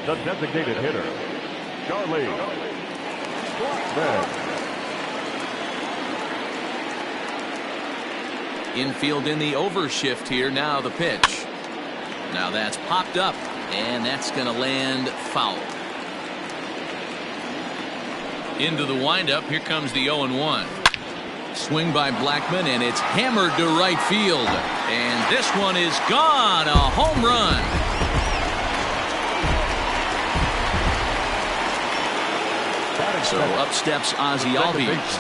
The designated hitter, Charlie. Infield in the overshift here. Now the pitch. Now that's popped up, and that's going to land foul. Into the windup. Here comes the 0-1. Swing by Blackman, and it's hammered to right field. And this one is gone. A home run. So up steps Ozzie Albies.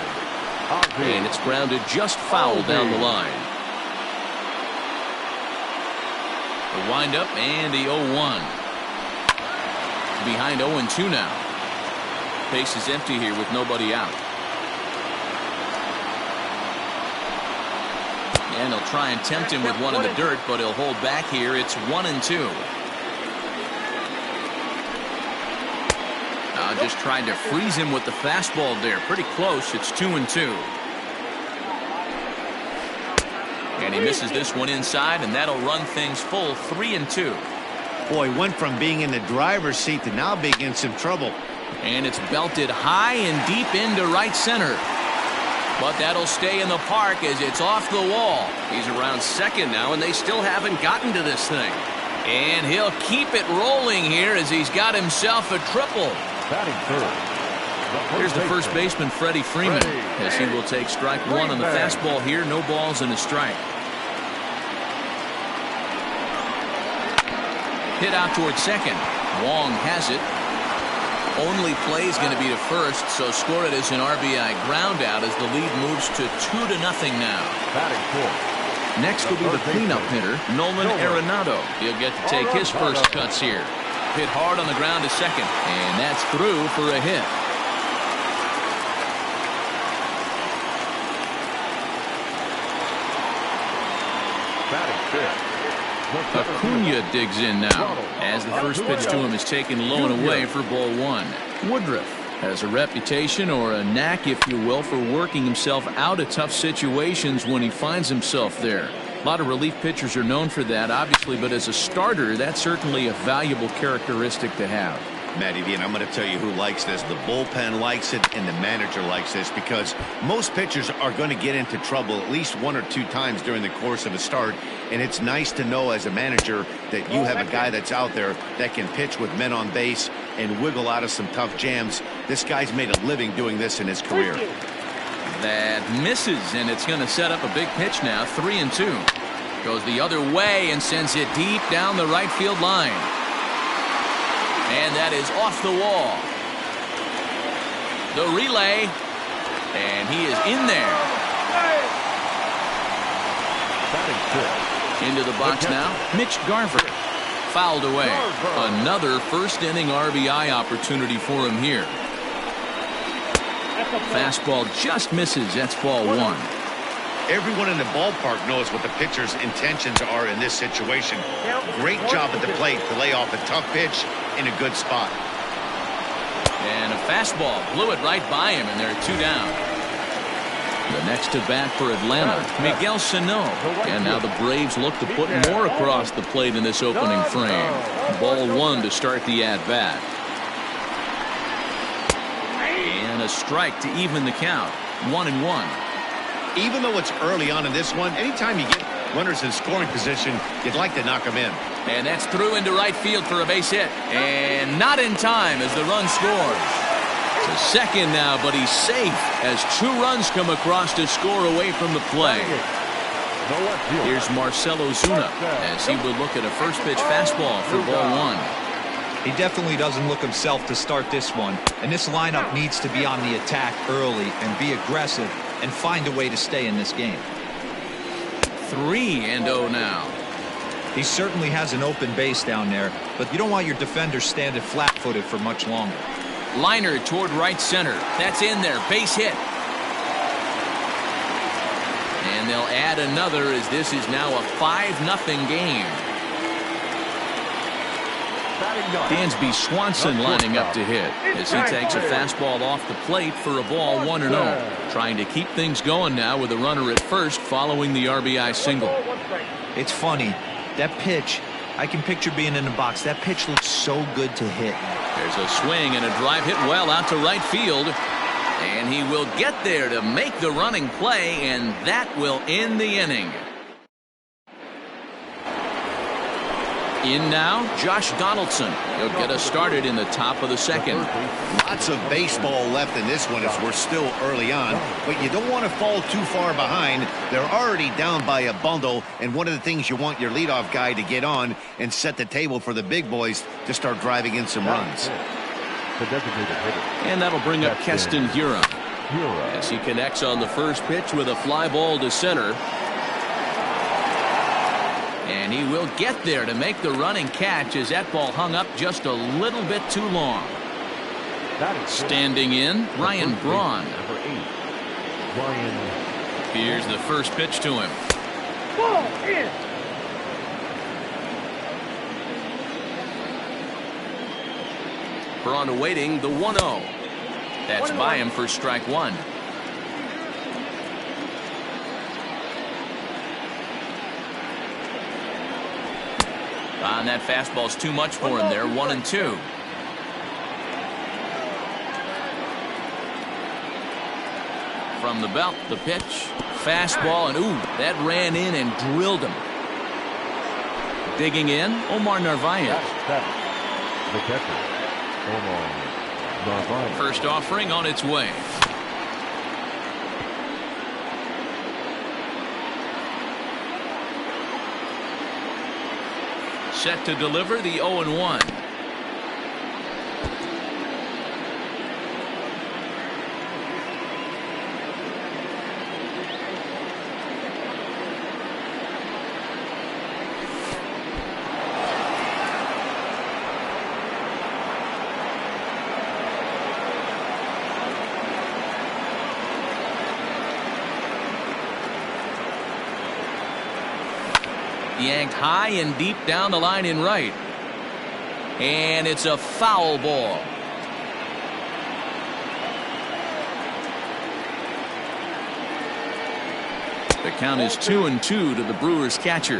And it's grounded just foul down the line. The windup and the 0-1. Behind 0-2 now. Base is empty here with nobody out. And he'll try and tempt him with one in the dirt, but he'll hold back here. It's 1-2. Just trying to freeze him with the fastball there. Pretty close. It's 2-2. And he misses this one inside, and that'll run things full 3-2. Boy, went from being in the driver's seat to now being in some trouble. And it's belted high and deep into right center. But that'll stay in the park as it's off the wall. He's around second now, and they still haven't gotten to this thing. And he'll keep it rolling here as he's got himself a triple. Here's the first baseman, Freddie Freeman, as he will take strike one on the fastball here. No balls and a strike. Hit out towards second. Wong has it. Only play is going to be to first, so score it as an RBI ground out as the lead moves to 2-0 now. Next will be the cleanup hitter, Nolan Arenado. He'll get to take his first cuts here. Hit hard on the ground to second, and that's through for a hit. Acuna digs in now as the first pitch to him is taken low and away for ball one. Woodruff has a reputation, or a knack if you will, for working himself out of tough situations when he finds himself there. A lot of relief pitchers are known for that, obviously, but as a starter, that's certainly a valuable characteristic to have. Matty V, and I'm going to tell you who likes this. The bullpen likes it, and the manager likes this, because most pitchers are going to get into trouble at least one or two times during the course of a start, and it's nice to know as a manager that you have a guy that's out there that can pitch with men on base and wiggle out of some tough jams. This guy's made a living doing this in his career. That misses, and it's going to set up a big pitch now. 3-2. Goes the other way and sends it deep down the right field line. And that is off the wall. The relay, and he is in there. Into the box now, Mitch Garver. Fouled away. Another first inning RBI opportunity for him here. Fastball just misses. That's ball one. Everyone in the ballpark knows what the pitcher's intentions are in this situation. Great job at the plate to lay off a tough pitch in a good spot. And a fastball blew it right by him, and there are two down. The next to bat for Atlanta, Miguel Sano. And now the Braves look to put more across the plate in this opening frame. Ball one to start the at-bat. And a strike to even the count. 1-1. Even though it's early on in this one, anytime you get runners in scoring position, you'd like to knock them in. And that's through into right field for a base hit. And not in time as the run scores. To second now, but he's safe as two runs come across to score away from the play. Here's Marcell Ozuna as he will look at a first pitch fastball for ball one. He definitely doesn't look himself to start this one, and this lineup needs to be on the attack early and be aggressive and find a way to stay in this game. 3-0 now. He certainly has an open base down there, but you don't want your defenders standing flat-footed for much longer. Liner toward right center. That's in there. Base hit. And they'll add another as this is now a 5-0 game. Dansby Swanson lining up to hit as he takes a fastball off the plate for a ball 1-0. Trying to keep things going now with a runner at first following the RBI single. It's funny. That pitch I can picture being in the box. That pitch looks so good to hit. There's a swing and a drive hit well out to right field. And he will get there to make the running play, and that will end the inning. In now, Josh Donaldson. He'll get us started in the top of the second. Lots of baseball left in this one as we're still early on, but you don't want to fall too far behind. They're already down by a bundle, and one of the things you want your leadoff guy to get on and set the table for the big boys to start driving in some runs. The designated hitter. And that'll bring up Keston Hiura as he connects on the first pitch with a fly ball to center. And he will get there to make the running catch as that ball hung up just a little bit too long. Standing in, Ryan Braun. Number 8, Ryan. Here's the first pitch to him. Ball in. Braun awaiting the 1-0. That's by him for strike one. And that fastball's too much for him there. 1-2. From the belt, the pitch, fastball, and ooh, that ran in and drilled him. Digging in, Omar Narvaez. The catcher, Omar Narvaez. First offering on its way. Set to deliver the 0-1. Yanked high and deep down the line in right. And it's a foul ball. The count is 2-2 to the Brewers catcher.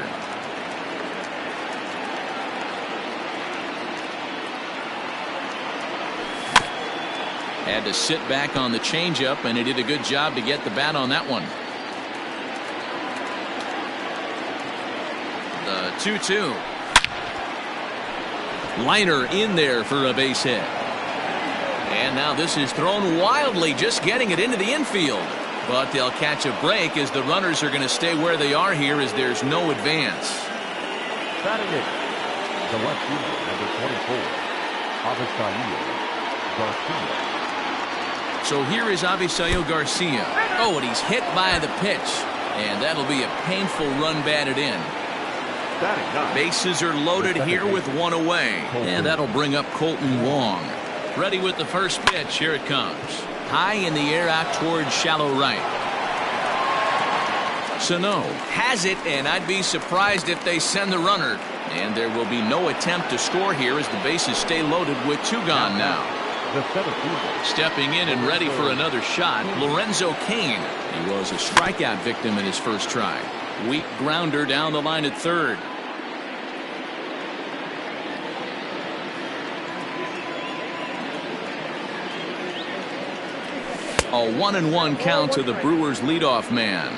Had to sit back on the changeup, and he did a good job to get the bat on that one. 2-2. Liner in there for a base hit. And now this is thrown wildly, just getting it into the infield. But they'll catch a break as the runners are going to stay where they are here as there's no advance. Batting it, the left fielder, number 24, Avisaíl Garcia. So here is Avisaíl Garcia. Oh, and he's hit by the pitch. And that'll be a painful run batted in. Bases are loaded here with one away. And that'll bring up Colton Wong. Ready with the first pitch. Here it comes. High in the air out towards shallow right. Sano has it, and I'd be surprised if they send the runner. And there will be no attempt to score here as the bases stay loaded with two gone now. Stepping in and ready for another shot, Lorenzo Cain. He was a strikeout victim in his first try. Weak grounder down the line at third. A 1-1 count to the Brewers leadoff man.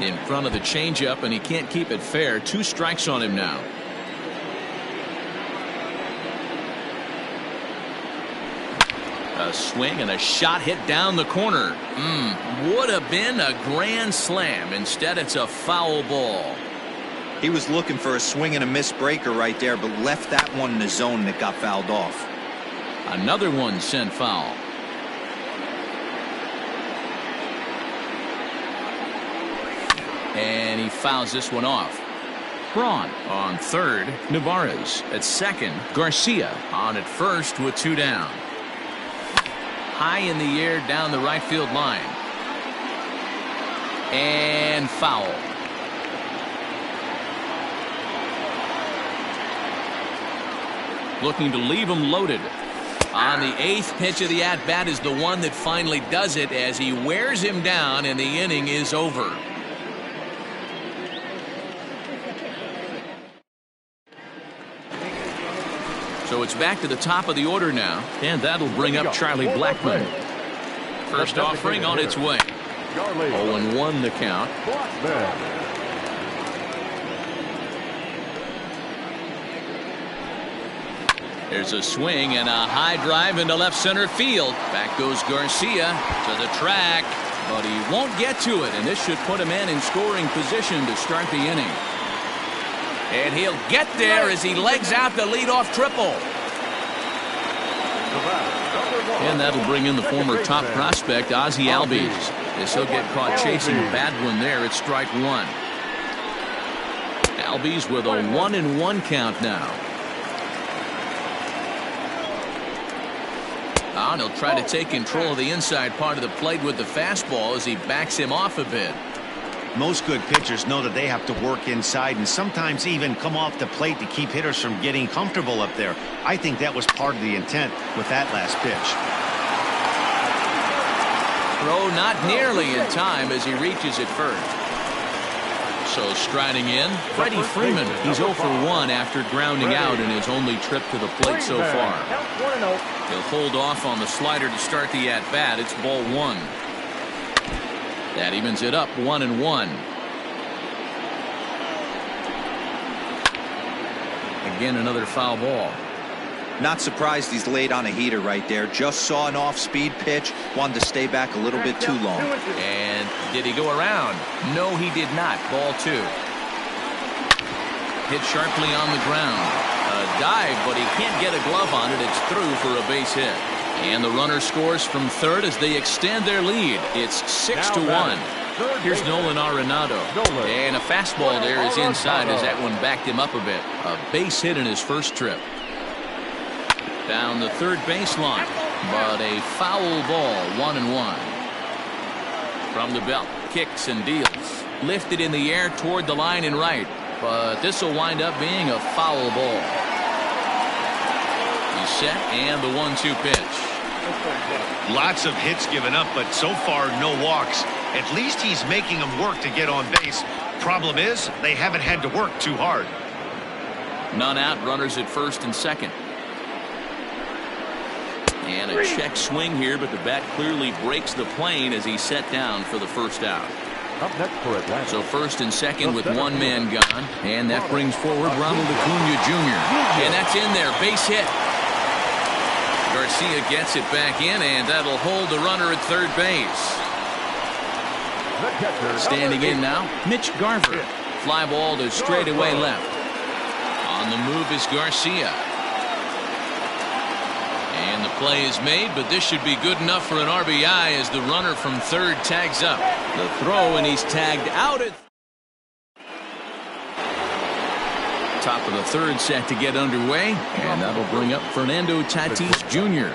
In front of the changeup, and he can't keep it fair. 2 strikes on him now. A swing and a shot hit down the corner. Would have been a grand slam. Instead, it's a foul ball. He was looking for a swing and a miss breaker right there, but left that one in the zone that got fouled off. Another one sent foul. And he fouls this one off. Braun on third. Nevarez at second. Garcia on at first with 2 down. High in the air down the right field line. And foul. Looking to leave him loaded. On the 8th pitch of the at-bat is the one that finally does it as he wears him down and the inning is over. So it's back to the top of the order now, and that'll bring up Charlie Blackmon. First offering on its way. 0-1 the count. There's a swing and a high drive into left center field. Back goes Garcia to the track, but he won't get to it, and this should put a man in scoring position to start the inning. And he'll get there as he legs out the leadoff triple. And that'll bring in the former top prospect, Ozzie Albies. As he'll get caught chasing a bad one there at strike one. Albies with a 1-1 count now. And he'll try to take control of the inside part of the plate with the fastball as he backs him off a bit. Most good pitchers know that they have to work inside and sometimes even come off the plate to keep hitters from getting comfortable up there. I think that was part of the intent with that last pitch. Throw not nearly in time as he reaches it first. So striding in, Freddie Freeman. He's 0 for 1 after grounding out in his only trip to the plate so far. He'll hold off on the slider to start the at-bat. It's ball 1. That evens it up 1-1. Again, another foul ball. Not surprised he's laid on a heater right there. Just saw an off-speed pitch. Wanted to stay back a little bit too long. And did he go around? No, he did not. Ball 2. Hit sharply on the ground. A dive, but he can't get a glove on it. It's through for a base hit. And the runner scores from third as they extend their lead. It's 6-1. Here's Nolan Arenado. And a fastball there is inside as that one backed him up a bit. A base hit in his first trip. Down the third baseline, but a foul ball, 1-1. From the belt, kicks and deals. Lifted in the air toward the line and right, but this will wind up being a foul ball. He's set, and the 1-2 pitch. Lots of hits given up, but so far no walks. At least he's making them work to get on base. Problem is, they haven't had to work too hard. None out, runners at first and second. And a check swing here, but the bat clearly breaks the plane as he's set down for the first out. Up next for Atlanta. So first and second with one man gone, and that brings forward Ronald Acuna Jr. And that's in there, base hit. Garcia gets it back in, and that'll hold the runner at third base. Standing in now, Mitch Garver. Fly ball to straightaway left. On the move is Garcia. And the play is made, but this should be good enough for an RBI as the runner from third tags up. The throw, and he's tagged out at top of the third set to get underway, and that'll bring up Fernando Tatis Jr.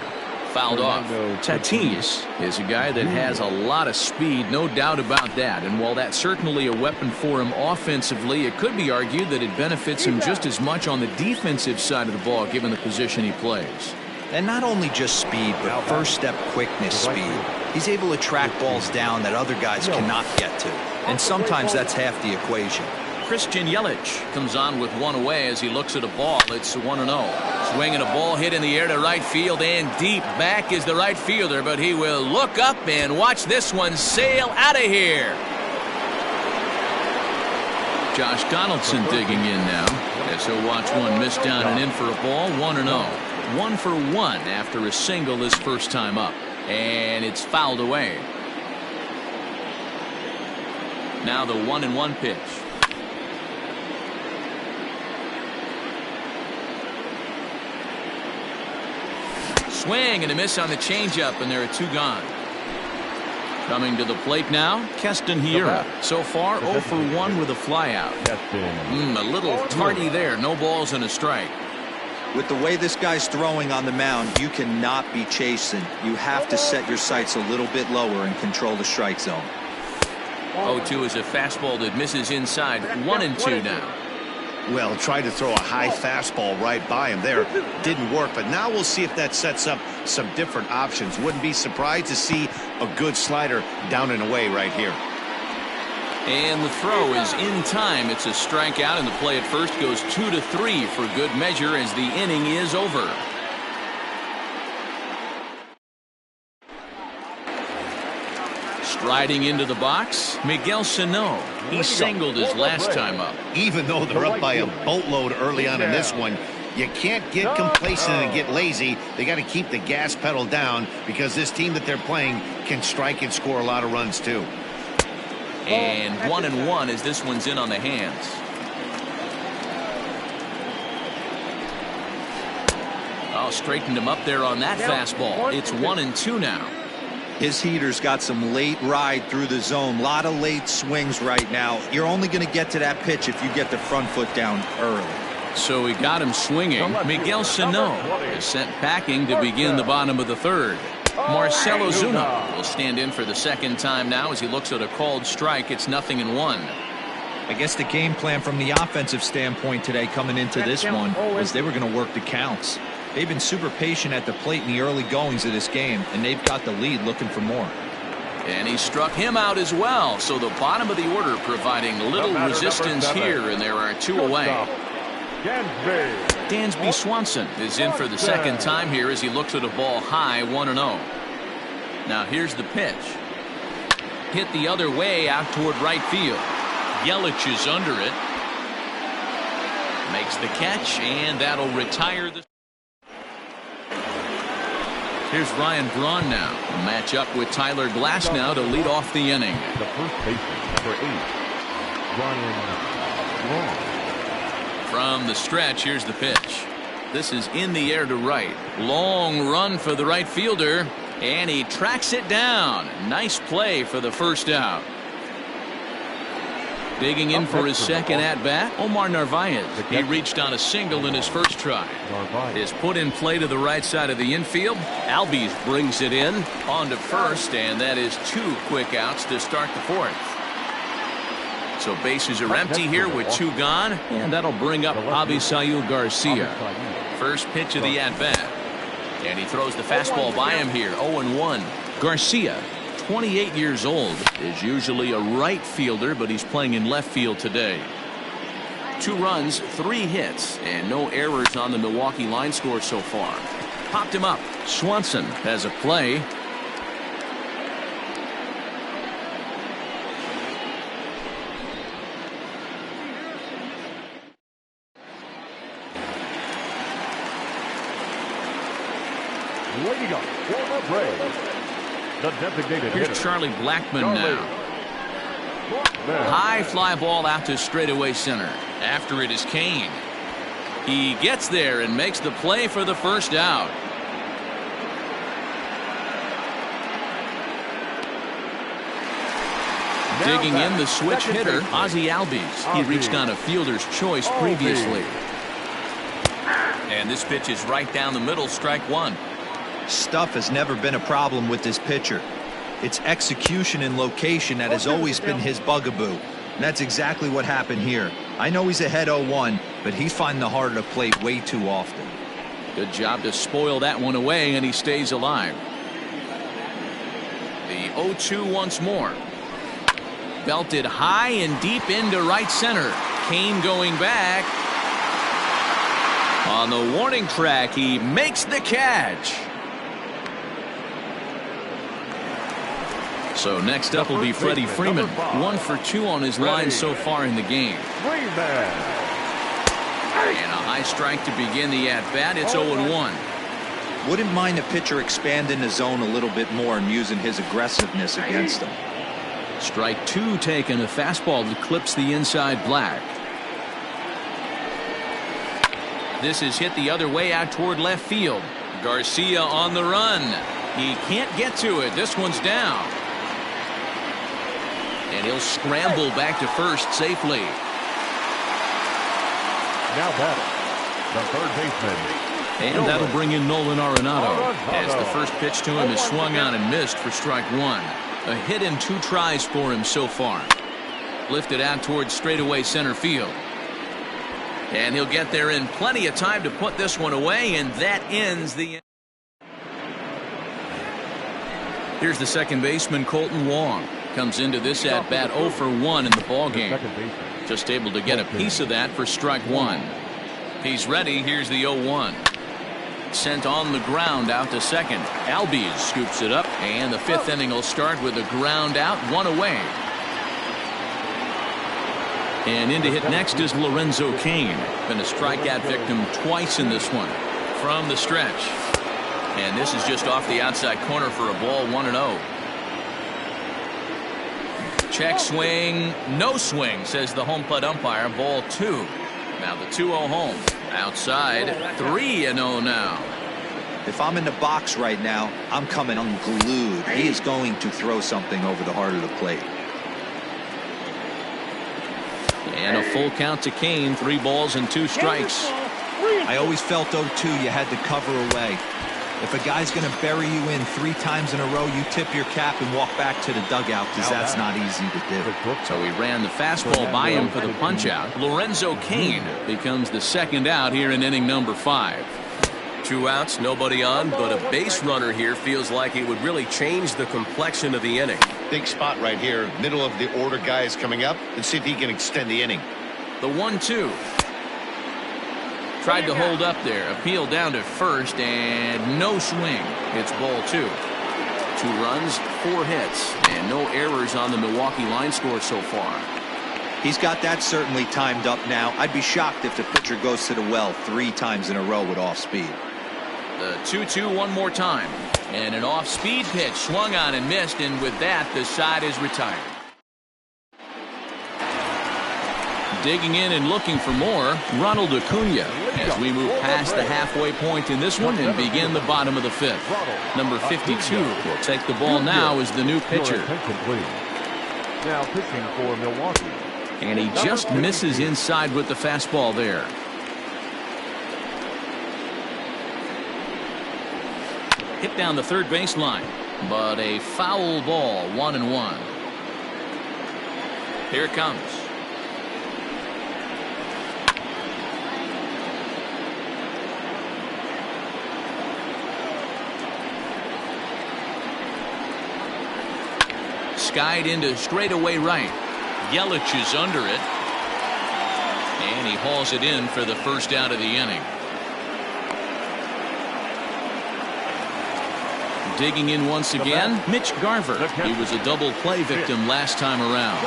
Fouled off. Tatis is a guy that has a lot of speed, no doubt about that, and while that's certainly a weapon for him offensively, it could be argued that it benefits him just as much on the defensive side of the ball given the position he plays. And not only just speed, but first step quickness speed. He's able to track balls down that other guys cannot get to, and sometimes that's half the equation. Christian Yelich comes on with one away as he looks at a ball. It's 1-0. Swinging a ball hit in the air to right field and deep. Back is the right fielder, but he will look up and watch this one sail out of here. Josh Donaldson digging in now as he'll watch one miss down and in for a ball. 1-0. 1 for 1 after a single his first time up, and it's fouled away. Now the 1-1 pitch. Swing and a miss on the changeup, and there are two gone. Coming to the plate now, Keston Hiura. So far 0 for 1 with a flyout. A little tardy there. No balls and a strike. With the way this guy's throwing on the mound, you cannot be chasing. You have to set your sights a little bit lower and control the strike zone. 0-2 is a fastball that misses inside. 1-2 now. Well, tried to throw a high fastball right by him there. Didn't work, but now we'll see if that sets up some different options. Wouldn't be surprised to see a good slider down and away right here. And the throw is in time. It's a strikeout, and the play at first goes 2-3 for good measure as the inning is over. Striding into the box, Miguel Sano. He singled his last time up. Even though they're up by a boatload early on in this one, you can't get complacent and get lazy. They got to keep the gas pedal down because this team that they're playing can strike and score a lot of runs too. And 1-1 as this one's in on the hands. Oh, straightened him up there on that fastball. It's 1-2 now. His heater's got some late ride through the zone. A lot of late swings right now. You're only going to get to that pitch if you get the front foot down early. So we got him swinging. Miguel Sano is sent packing to begin the bottom of the third. Marcell Ozuna will stand in for the second time now as he looks at a called strike. It's 0-1. I guess the game plan from the offensive standpoint today coming into this one was they were going to work the counts. They've been super patient at the plate in the early goings of this game, and they've got the lead looking for more. And he struck him out as well. So the bottom of the order providing little resistance here, and there are two away. Dansby Swanson is in for the second time here as he looks at a ball high, 1-0. Now here's the pitch. Hit the other way out toward right field. Yelich is under it. Makes the catch, and that'll retire the... Here's Ryan Braun now. A match up with Tyler Glasnow to lead off the inning. The first baseman, number 8, Ryan Braun. From the stretch, here's the pitch. This is in the air to right. Long run for the right fielder, and he tracks it down. Nice play for the first out. Digging in for his second at-bat, Omar Narvaez. He reached on a single in his first try. Is put in play to the right side of the infield. Albies brings it in on to first, and that is 2 quick outs to start the fourth. So bases are empty here with 2 gone, and that'll bring up Avisail Garcia. First pitch of the at-bat. And he throws the fastball by him here, 0-1. Garcia, 28 years old, is usually a right fielder, but he's playing in left field today. 2 runs, 3 hits, and no errors on the Milwaukee line score so far. Popped him up. Swanson has a play. Leading up for the Braves, the designated hitter. Here's Charlie Blackmon now. High fly ball out to straightaway center. After it is Kane. He gets there and makes the play for the first out. Digging in the switch hitter, Ozzie Albies. He reached on a fielder's choice previously. And this pitch is right down the middle, strike 1. Stuff has never been a problem with this pitcher. It's execution and location that has always been his bugaboo. And that's exactly what happened here. I know he's ahead 0-1, but he's finding the heart of the plate way too often. Good job to spoil that one away, and he stays alive. The 0-2 once more. Belted high and deep into right center. Kane going back. On the warning track, he makes the catch. So next up will be Freddie Freeman. 1 for 2 on his line so far in the game. And a high strike to begin the at-bat. It's 0-1. Wouldn't mind a pitcher expanding the zone a little bit more and using his aggressiveness against them. Strike 2 taken. A fastball that clips the inside black. This is hit the other way out toward left field. Garcia on the run. He can't get to it. This one's down. And he'll scramble back to first safely. Now batting, the third baseman. And that'll bring in Nolan Arenado as the first pitch to him is swung on and missed for strike 1. A hit in 2 tries for him so far. Lifted out towards straightaway center field. And he'll get there in plenty of time to put this one away, and that ends the... Here's the second baseman, Colton Wong. Comes into this at bat 0 for 1 in the ballgame. Just able to get a piece of that for strike one. He's ready. Here's the 0-1. Sent on the ground out to second. Albies scoops it up, and the fifth inning will start with a ground out, one away. And in to hit next is Lorenzo Cain. Been a strikeout victim twice in this one. From the stretch. And this is just off the outside corner for a ball, 1-0. Check swing, no swing, says the home plate umpire. Ball 2. Now the 2-0 home. Outside, 3-0 now. If I'm in the box right now, I'm coming unglued. He is going to throw something over the heart of the plate. And a full count to Cain. 3 balls and 2 strikes. I always felt 0-2 you had to cover away. If a guy's going to bury you in 3 times in a row, you tip your cap and walk back to the dugout, because that's not easy to do. So he ran the fastball by him for the punch out. Lorenzo Cain becomes the second out here in inning number 5. 2 outs, nobody on, but a base runner here feels like it would really change the complexion of the inning. Big spot right here. Middle of the order guy is coming up. Let's see if he can extend the inning. The 1-2. Tried to hold up there. Appeal down to first, and no swing. It's ball 2. 2 runs, 4 hits, and no errors on the Milwaukee line score so far. He's got that certainly timed up now. I'd be shocked if the pitcher goes to the well 3 times in a row with off speed. The 2-2 one more time. And an off-speed pitch swung on and missed, and with that, the side is retired. Digging in and looking for more, Ronald Acuna, as we move past the halfway point in this one and begin the bottom of the 5th. Number 52 will take the ball now as the new pitcher. Now pitching for Milwaukee. And he just misses inside with the fastball there. Hit down the third baseline, but a foul ball, 1-1. Here it comes. Skied into straightaway right. Yelich is under it. And he hauls it in for the first out of the inning. Digging in once again, Mitch Garver. He was a double play victim last time around.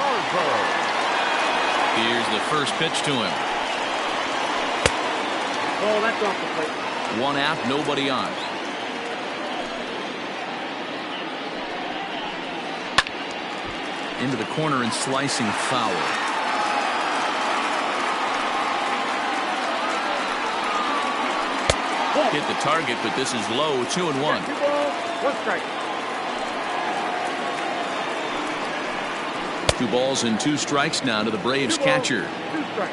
Here's the first pitch to him. Oh, that's off the plate. 1 out, nobody on. Into the corner and slicing foul. Hit the target, but this is low. 2-1. 1 strike. 2 balls and 2 strikes now to the Braves catcher.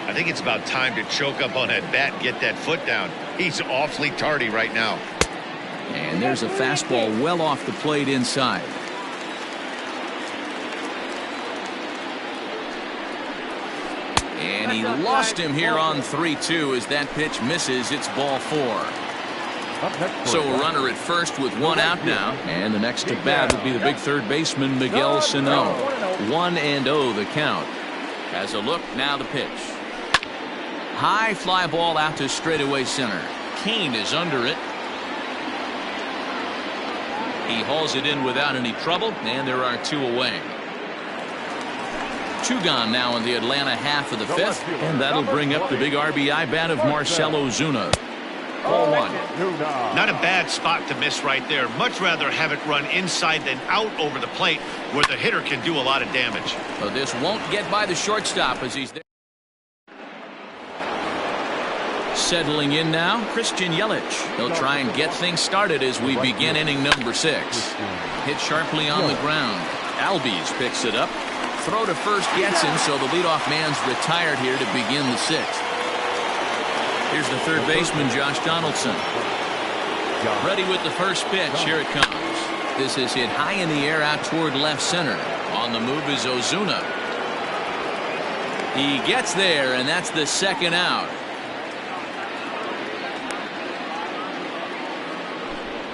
I think it's about time to choke up on that bat and get that foot down. He's awfully tardy right now. And there's a fastball well off the plate inside. And he lost him here on 3-2 as that pitch misses. It's ball 4. So a runner at first with 1 out now. And the next to bat will be the big third baseman, Miguel Sano. 1-0 the count. Has a look, now the pitch. High fly ball out to straightaway center. Cain is under it. He hauls it in without any trouble, and there are 2 away. 2 gone now in the Atlanta half of the 5th, and that'll bring up the big RBI bat of Marcell Ozuna. 0-1. Not a bad spot to miss right there. Much rather have it run inside than out over the plate where the hitter can do a lot of damage. So this won't get by the shortstop as he's there. Settling in now, Christian Yelich. He'll try and get things started as we begin inning number 6. Hit sharply on the ground. Albies picks it up. Throw to first gets him, so the leadoff man's retired here to begin the 6th. Here's the third baseman, Josh Donaldson. Ready with the first pitch. Here it comes. This is hit high in the air out toward left center. On the move is Ozuna. He gets there, and that's the second out.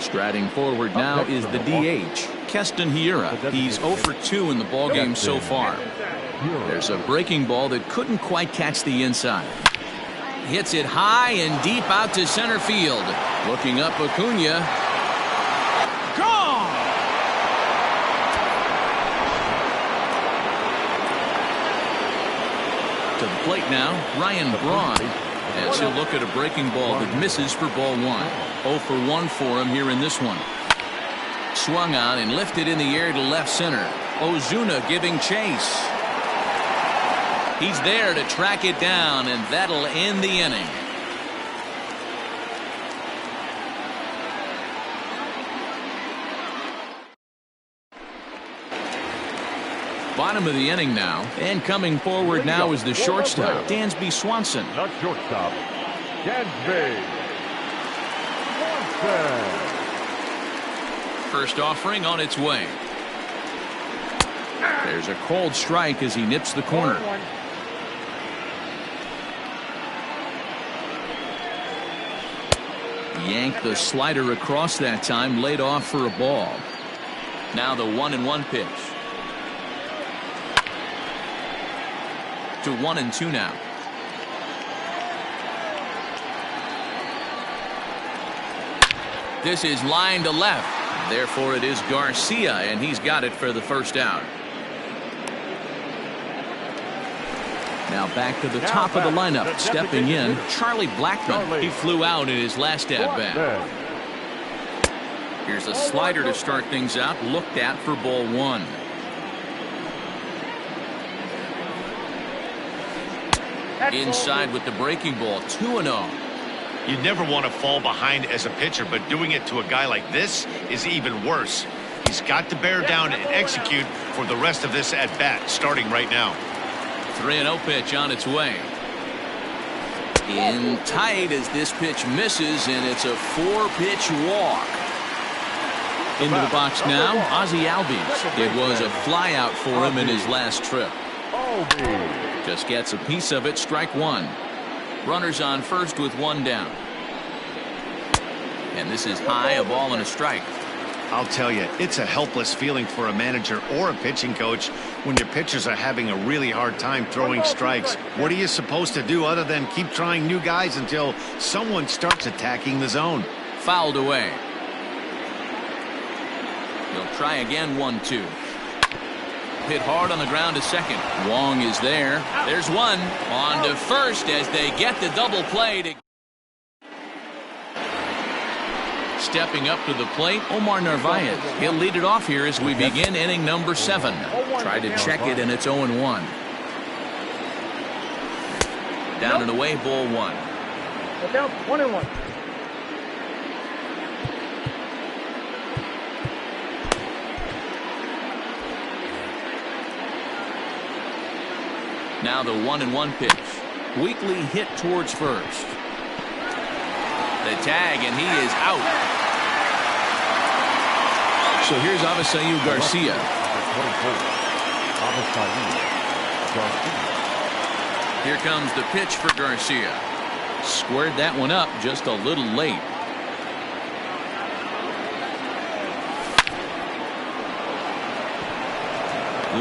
Striding forward now is the DH, Keston Hiura. He's 0 for 2 in the ballgame so far. There's a breaking ball that couldn't quite catch the inside. Hits it high and deep out to center field. Looking up, Acuna. Gone! To the plate now, Ryan Braun, as he'll look at a breaking ball that misses for ball 1. 0 for 1 for him here in this one. Swung on and lifted in the air to left center. Ozuna giving chase. He's there to track it down, and that'll end the inning. Bottom of the inning now, and coming forward now is the shortstop, Dansby Swanson. The shortstop, Dansby Swanson. First offering on its way. There's a cold strike as he nips the corner. Yanked the slider across that time, laid off for a ball. Now the 1-1 pitch. To 1-2 now. This is line to left. Therefore it is Garcia, and he's got it for the first out. Now back to the top of the lineup. Stepping in, Charlie Blackmon. He flew out in his last at-bat. Here's a slider to start things out. Looked at for ball 1. Inside with the breaking ball. 2-0. You never want to fall behind as a pitcher, but doing it to a guy like this is even worse. He's got to bear down and execute for the rest of this at-bat, starting right now. 3-0 pitch on its way. In tight as this pitch misses, and it's a 4-pitch walk. Into the box now, Ozzie Albies. It was a flyout for him in his last trip. Just gets a piece of it. Strike 1. Runners on first with 1 down. And this is high, a ball and a strike. I'll tell you, it's a helpless feeling for a manager or a pitching coach when your pitchers are having a really hard time throwing strikes. What are you supposed to do other than keep trying new guys until someone starts attacking the zone? Fouled away. He'll try again. 1-2. Hit hard on the ground to second. Wong is there. There's one. On to first as they get the double play. Stepping up to the plate, Omar Narvaez. He'll lead it off here as we begin inning number 7. Try to check it, and it's 0-1. Down and away, ball 1. Down 1-1. Now the 1-1 pitch. Weakly hit towards first. The tag, and he is out. So here's Avisail Garcia. Here comes the pitch for Garcia. Squared that one up just a little late.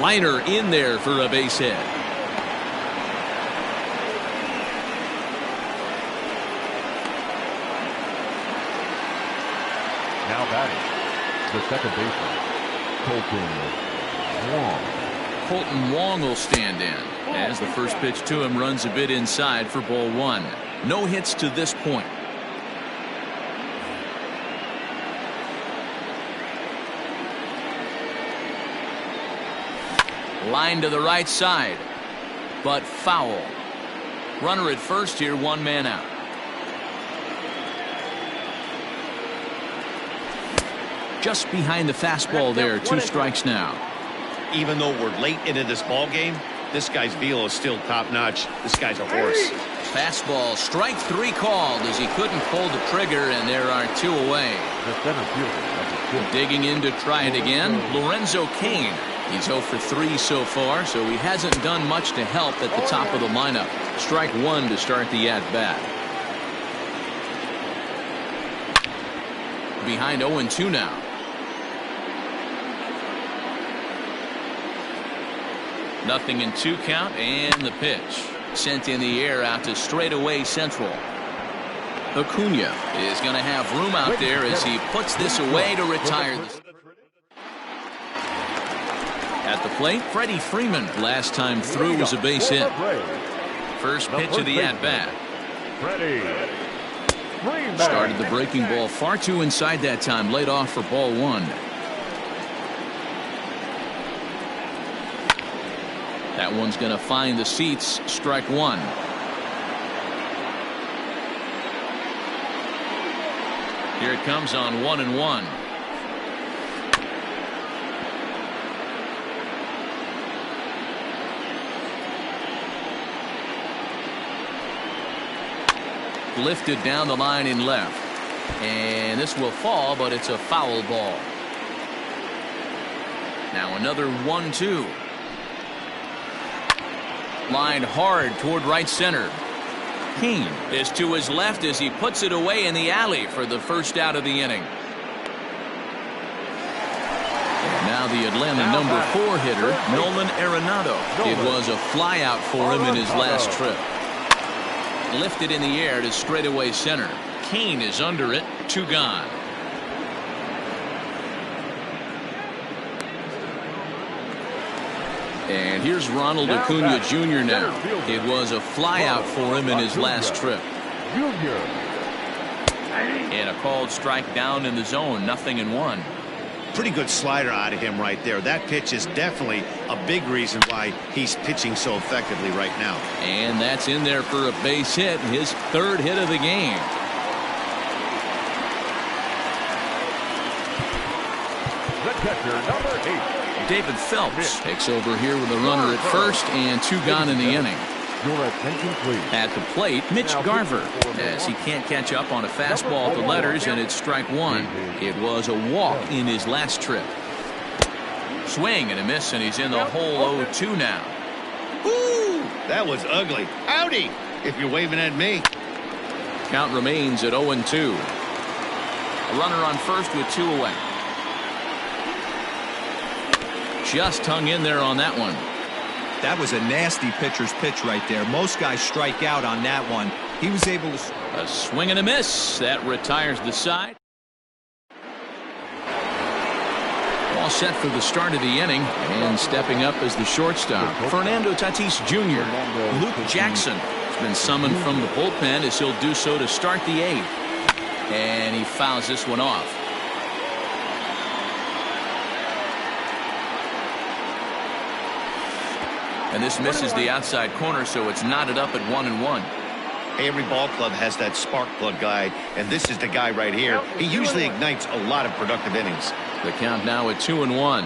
Liner in there for a base hit. Now batting, the second baseman, Colton Wong will stand in as the first pitch to him runs a bit inside for ball 1. No hits to this point. Line to the right side, but foul. Runner at first here, 1 man out. Just behind the fastball there. 2 strikes now. Even though we're late into this ball game, this guy's velo is still top notch. This guy's a horse. Fastball, strike 3 called as he couldn't pull the trigger, and there are 2 away. Digging in to try it again, Lorenzo Cain. He's 0 for 3 so far, so he hasn't done much to help at the top of the lineup. Strike 1 to start the at-bat. behind 0-2 now. Nothing in 2 count, and the pitch sent in the air out to straightaway central. Acuna is going to have room out there as he puts this away to retire this. At the plate, Freddie Freeman. Last time through was a base hit. First pitch of the at-bat. Started the breaking ball far too inside that time. Laid off for ball 1. That one's going to find the seats. Strike 1. Here it comes on 1-1. Lifted down the line in left. And this will fall, but it's a foul ball. Now another 1-2. Lined hard toward right center. Kane is to his left as he puts it away in the alley for the first out of the inning. And now the Atlanta number 4 hitter, Nolan Arenado. It was a flyout for him in his last trip. Lifted in the air to straightaway center. Kane is under it. 2 gone. And here's Ronald Acuna Jr. now. It was a flyout for him in his last trip. And a called strike down in the zone. 0-1. Pretty good slider out of him right there. That pitch is definitely a big reason why he's pitching so effectively right now. And that's in there for a base hit. His 3rd hit of the game. The catcher, number 8. David Phelps takes over here with a runner at first and 2 gone in the inning. Your attention, please. At the plate, Mitch Garver, as he can't catch up on a fastball at the letters, and it's strike 1. It was a walk in his last trip. Swing and a miss, and he's in the hole 0-2 now. Ooh, that was ugly. Howdy, if you're waving at me. Count remains at 0-2. A runner on first with 2 away. Just hung in there on that one. That was a nasty pitcher's pitch right there. Most guys strike out on that one. He was able to. A swing and a miss. That retires the side. All set for the start of the inning. And stepping up as the shortstop, Fernando Tatis Jr. Luke Jackson has been summoned from the bullpen as he'll do so to start the 8th. And he fouls this one off. And this misses the outside corner, so it's knotted up at 1-1. Every ball club has that spark plug guy, and this is the guy right here. He usually ignites a lot of productive innings. The count now at 2-1.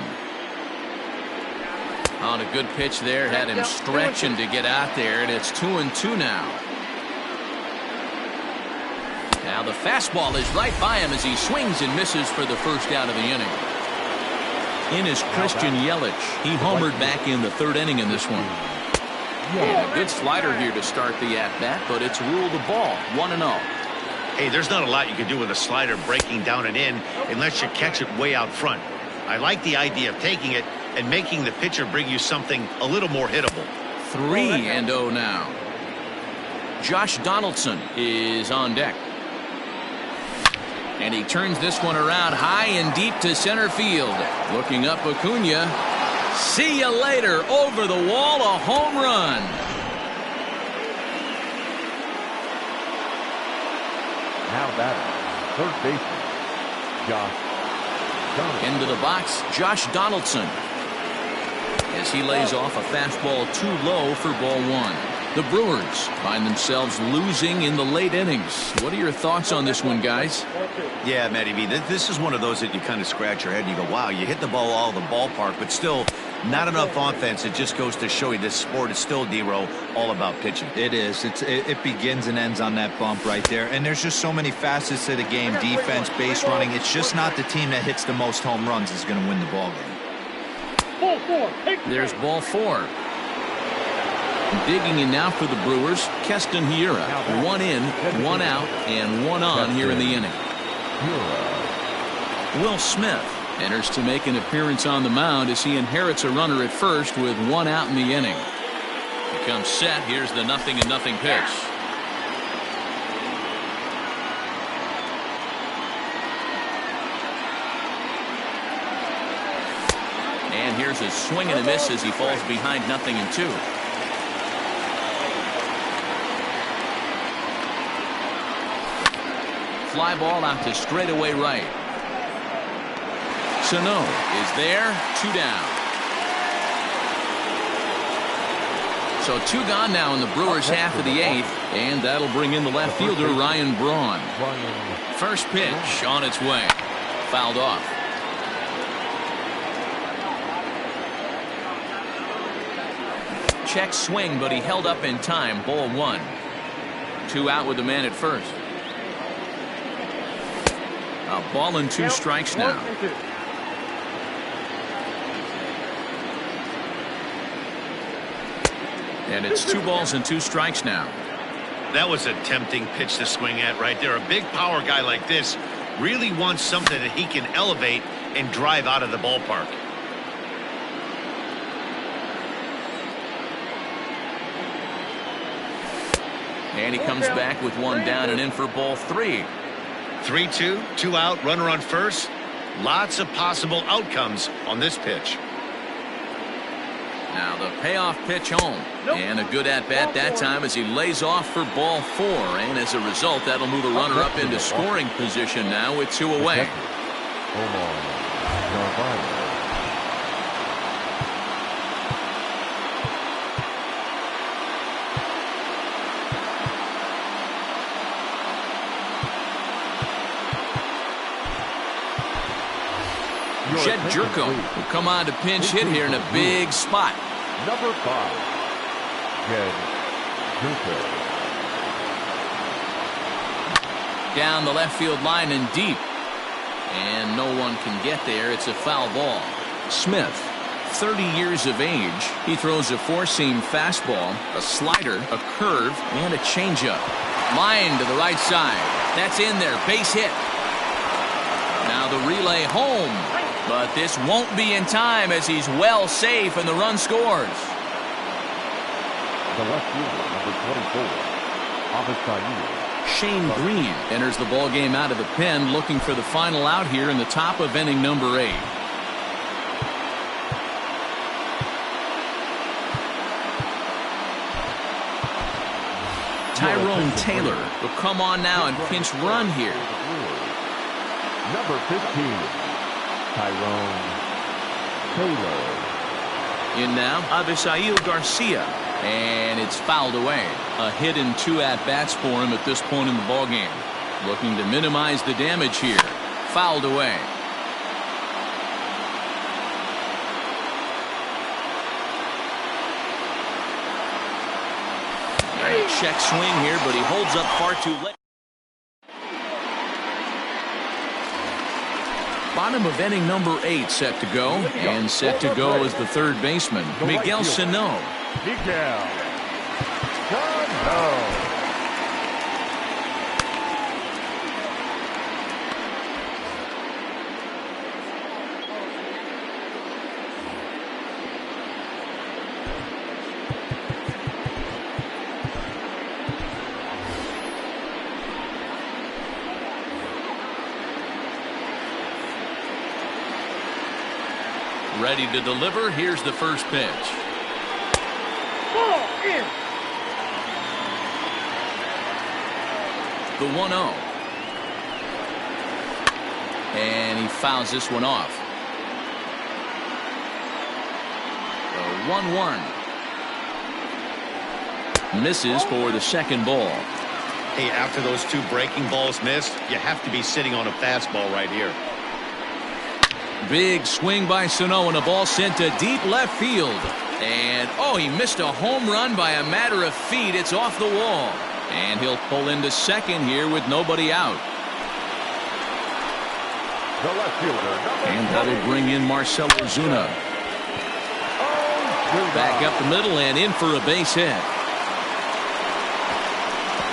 On a good pitch there, had him stretching to get out there, and it's 2-2 now. Now the fastball is right by him as he swings and misses for the first out of the inning. In is Christian Yelich. He homered back in the 3rd inning in this one. And a good slider here to start the at-bat, but it's ruled a ball. 1-0. Hey, there's not a lot you can do with a slider breaking down and in unless you catch it way out front. I like the idea of taking it and making the pitcher bring you something a little more hittable. 3-0 now. Josh Donaldson is on deck. And he turns this one around high and deep to center field. Looking up Acuna. See you later. Over the wall, a home run. Now batting, 3rd baseman, Josh Donaldson. Into the box, Josh Donaldson. As he lays off a fastball too low for ball 1. The Brewers find themselves losing in the late innings. What are your thoughts on this one, guys? Yeah, Matty B, this is one of those that you kind of scratch your head and you go, wow, you hit the ball all the ballpark, but still not enough offense. It just goes to show you this sport is still, D-Row, all about pitching. It is. It begins and ends on that bump right there. And there's just so many facets to the game. Defense, base running. It's just not the team that hits the most home runs is going to win the ball game. There's ball 4. Digging in now for the Brewers, Keston Hiura. 1 in, 1 out, and 1 on here in the inning. Will Smith enters to make an appearance on the mound as he inherits a runner at first with one out in the inning. He comes set. Here's the 0-0 pitch. And here's a swing and a miss as he falls behind 0-2. Fly ball out to straightaway right. Sano is there, 2 down. So 2 gone now in the Brewers' half of the 8th, and that'll bring in the left fielder Ryan Braun. First pitch on its way, fouled off. Check swing, but he held up in time. Ball 1. 2 out with the man at first. A ball and 2 strikes now. And it's 2 balls and 2 strikes now. That was a tempting pitch to swing at right there. A big power guy like this really wants something that he can elevate and drive out of the ballpark. And he comes back with 1 down and in for ball 3. 3-2, 2 out, runner on first. Lots of possible outcomes on this pitch. Now the payoff pitch home. And a good at-bat that time as he lays off for ball 4. And as a result, that'll move a runner up into scoring position now with 2 away. Jed Jerko will come on to pinch hit here in a big spot. Number 5, Jed Jerko. Down the left field line and deep. And no one can get there. It's a foul ball. Smith, 30 years of age. He throws a 4-seam fastball, a slider, a curve, and a changeup. Line to the right side. That's in there. Base hit. Now the relay home. But this won't be in time as he's well safe and the run scores. The left fielder, number 24, Avisayu. Shane Green enters the ball game out of the pen, looking for the final out here in the top of inning number 8. Tyrone Taylor will come on now and pinch run here. Number 15, Tyrone Taylor. In now, Avisayu Garcia. And it's fouled away. A hit and 2 at-bats for him at this point in the ballgame. Looking to minimize the damage here. Fouled away. And a check swing here, but he holds up far too late. Bottom of inning number 8 set to go. And set to go is the third baseman, Miguel Sano. Miguel Sano. Ready to deliver. Here's the first pitch. Ball in. The 1-0. And he fouls this one off. The 1-1. Misses for the second ball. Hey, after those 2 breaking balls missed, you have to be sitting on a fastball right here. Big swing by Sano and a ball sent to deep left field. And, oh, he missed a home run by a matter of feet. It's off the wall. And he'll pull into second here with nobody out. The left fielder, and that'll bring in Marcell Ozuna. Back up the middle and in for a base hit.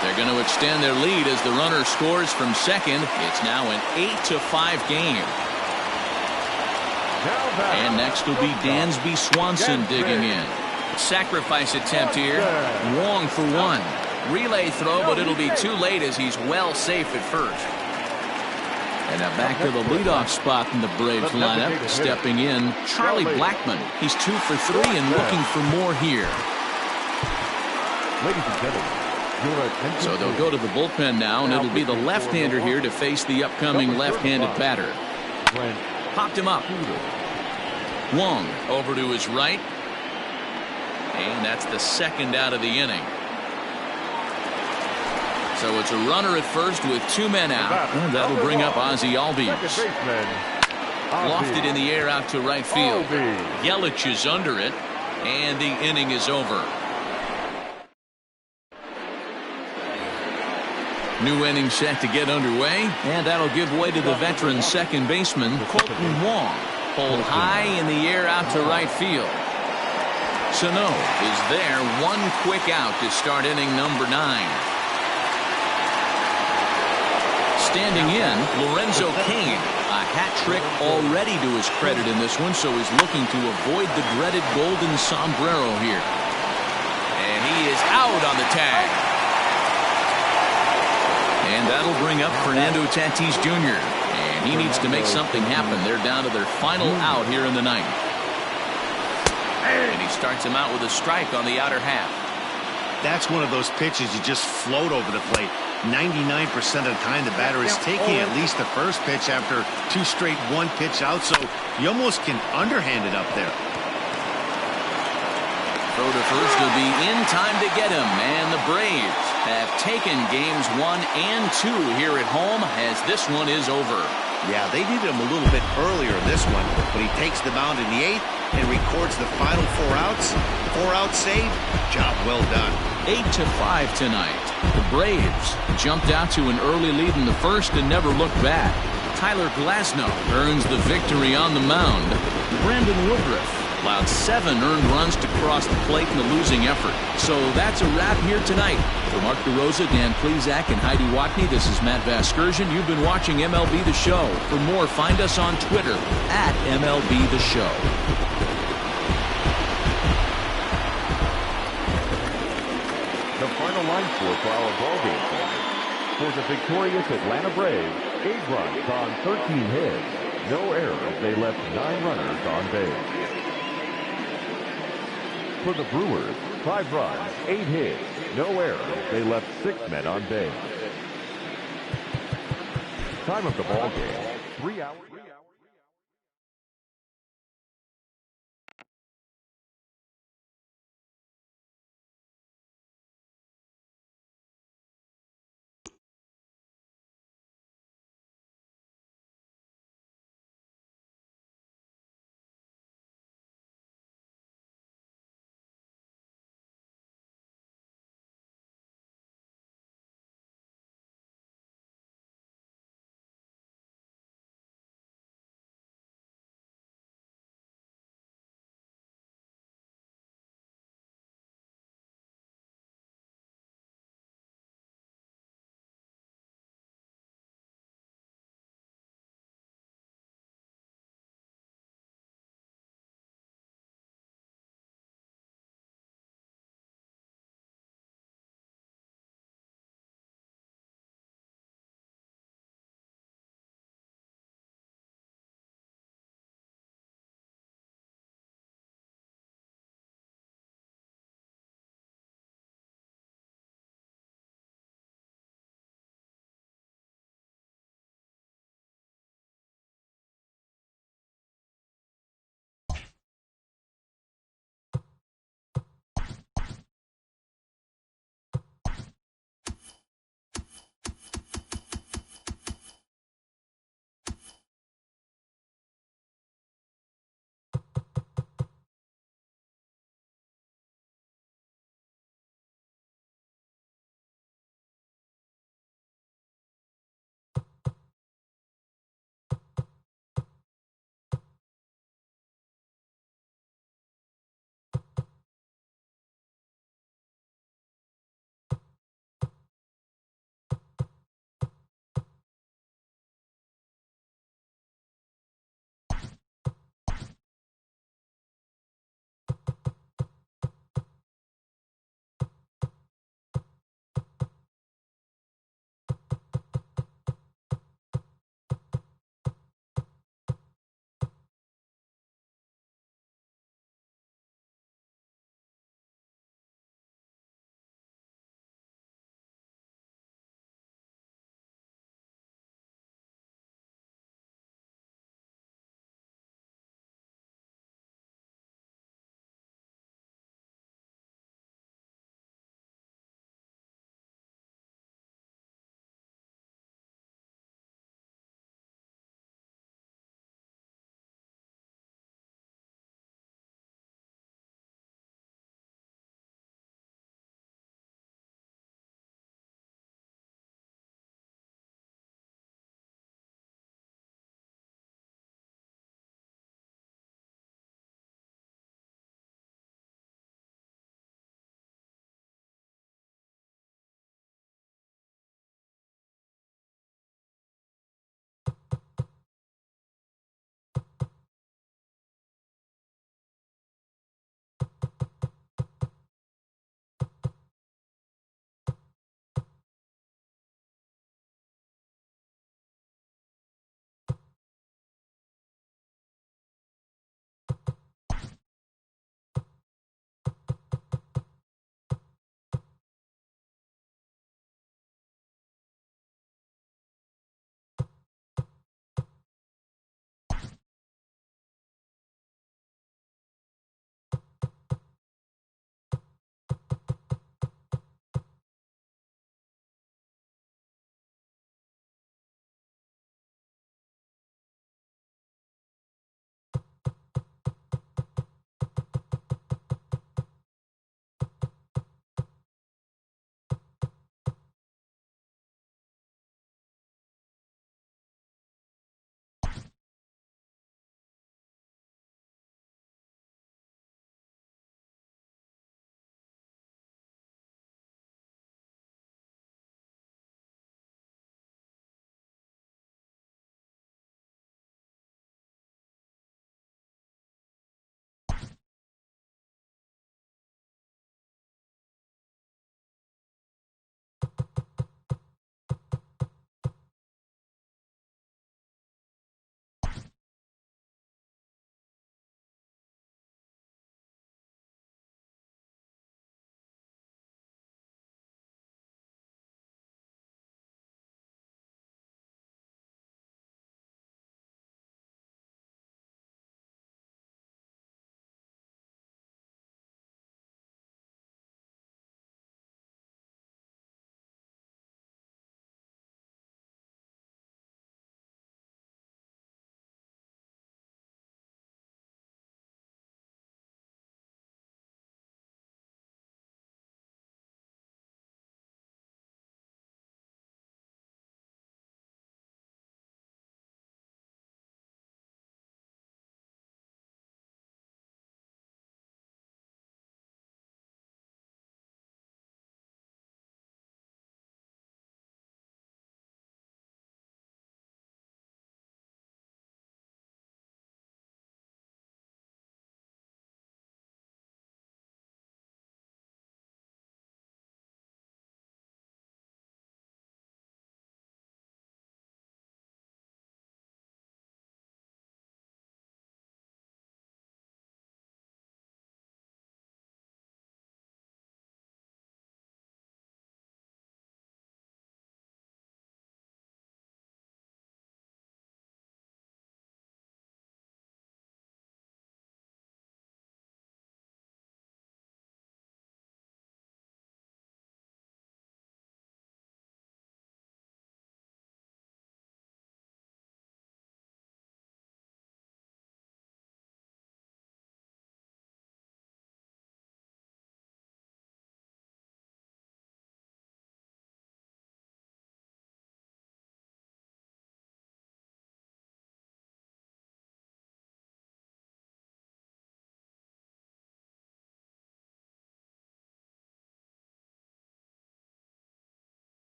They're going to extend their lead as the runner scores from second. It's now an 8-5 game. And next will be Dansby Swanson digging in. Sacrifice attempt here. Wong for one. Relay throw, but it'll be too late as he's well safe at first. And now back to the leadoff spot in the Braves lineup. Stepping in, Charlie Blackmon. He's 2 for 3 and looking for more here. Ladies and gentlemen, your attention. So they'll go to the bullpen now, and it'll be the left-hander here to face the upcoming left-handed batter. Popped him up. Wong over to his right. And that's the second out of the inning. So it's a runner at first with 2 men out. And that'll bring up Ozzie Albies. Lofted in the air out to right field. Yelich is under it, and the inning is over. New inning set to get underway, and that'll give way to the veteran second baseman, Colton Wong. Pulled high in the air out to right field. Sano is there, 1 quick out to start inning number 9. Standing in, Lorenzo Cain. A hat trick already to his credit in this one, so he's looking to avoid the dreaded golden sombrero here. And he is out on the tag. And that'll bring up Fernando Tatis Jr. And he needs to make something happen. They're down to their final out here in the ninth. And he starts him out with a strike on the outer half. That's one of those pitches you just float over the plate. 99% of the time the batter is taking at least the first pitch after 2 straight 1-pitch out, so you almost can underhand it up there. Throw to first will be in time to get him, and the Braves have taken games 1 and 2 here at home as this one is over. Yeah, they needed him a little bit earlier in this one, but he takes the mound in the 8th and records the final 4 outs. 4-out save. Job well done. 8-5 tonight. The Braves jumped out to an early lead in the first and never looked back. Tyler Glasnow earns the victory on the mound. Brandon Woodruff allowed 7 earned runs to cross the plate in the losing effort. So that's a wrap here tonight. For Mark DeRosa, Dan Plezak, and Heidi Watney, this is Matt Vasgersian. You've been watching MLB The Show. For more, find us on Twitter at MLB The Show. The final line score for our ballgame tonight. For the victorious Atlanta Braves, 8 runs on 13 hits. No errors. They left 9 runners on base. For the Brewers, 5 runs, 8 hits. No errors. They left 6 men on base. Time of the ballgame, 3 hours.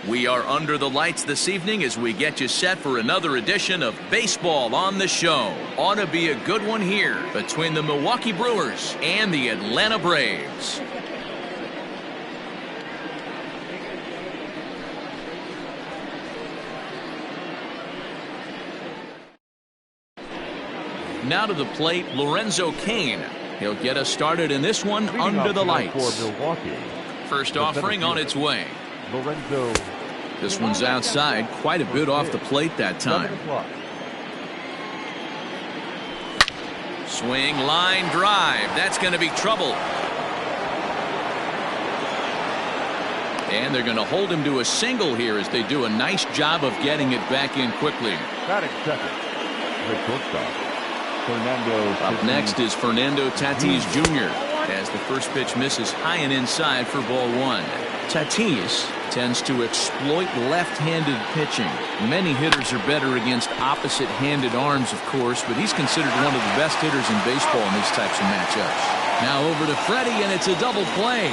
We are under the lights this evening as we get you set for another edition of Baseball on the Show. Ought to be a good one here between the Milwaukee Brewers and the Atlanta Braves. Now to the plate, Lorenzo Cain. He'll get us started in this one under the lights. For Milwaukee. First offering on its way. Lorenzo. This one's outside, quite a bit off the plate that time. Swing, line, drive. That's going to be trouble. And they're going to hold him to a single here as they do a nice job of getting it back in quickly. Batting second. The shortstop. Fernando. Up next is Fernando Tatis Jr. as the first pitch misses high and inside for ball one. Tatis tends to exploit left-handed pitching. Many hitters are better against opposite-handed arms, of course, but he's considered one of the best hitters in baseball in these types of matchups. Now over to Freddie, and it's a double play.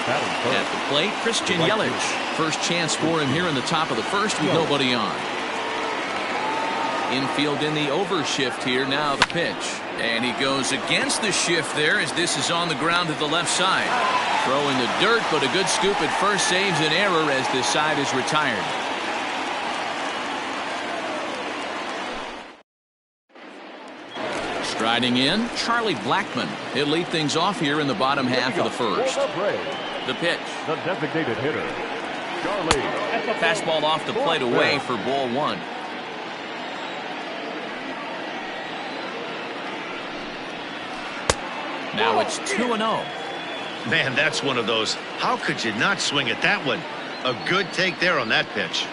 At the plate, Christian Yelich. First chance for him here in the top of the first with nobody on. Infield in the overshift here. Now the pitch. And he goes against the shift there as this is on the ground to the left side. Throwing the dirt, but a good scoop at first saves an error as this side is retired. Striding in, Charlie Blackmon. He'll lead things off here in the bottom half of the first. The pitch. The designated hitter, Charlie. Fastball off the plate away for ball one. Now it's 2-0. Man, that's one of those. How could you not swing at that one? A good take there on that pitch.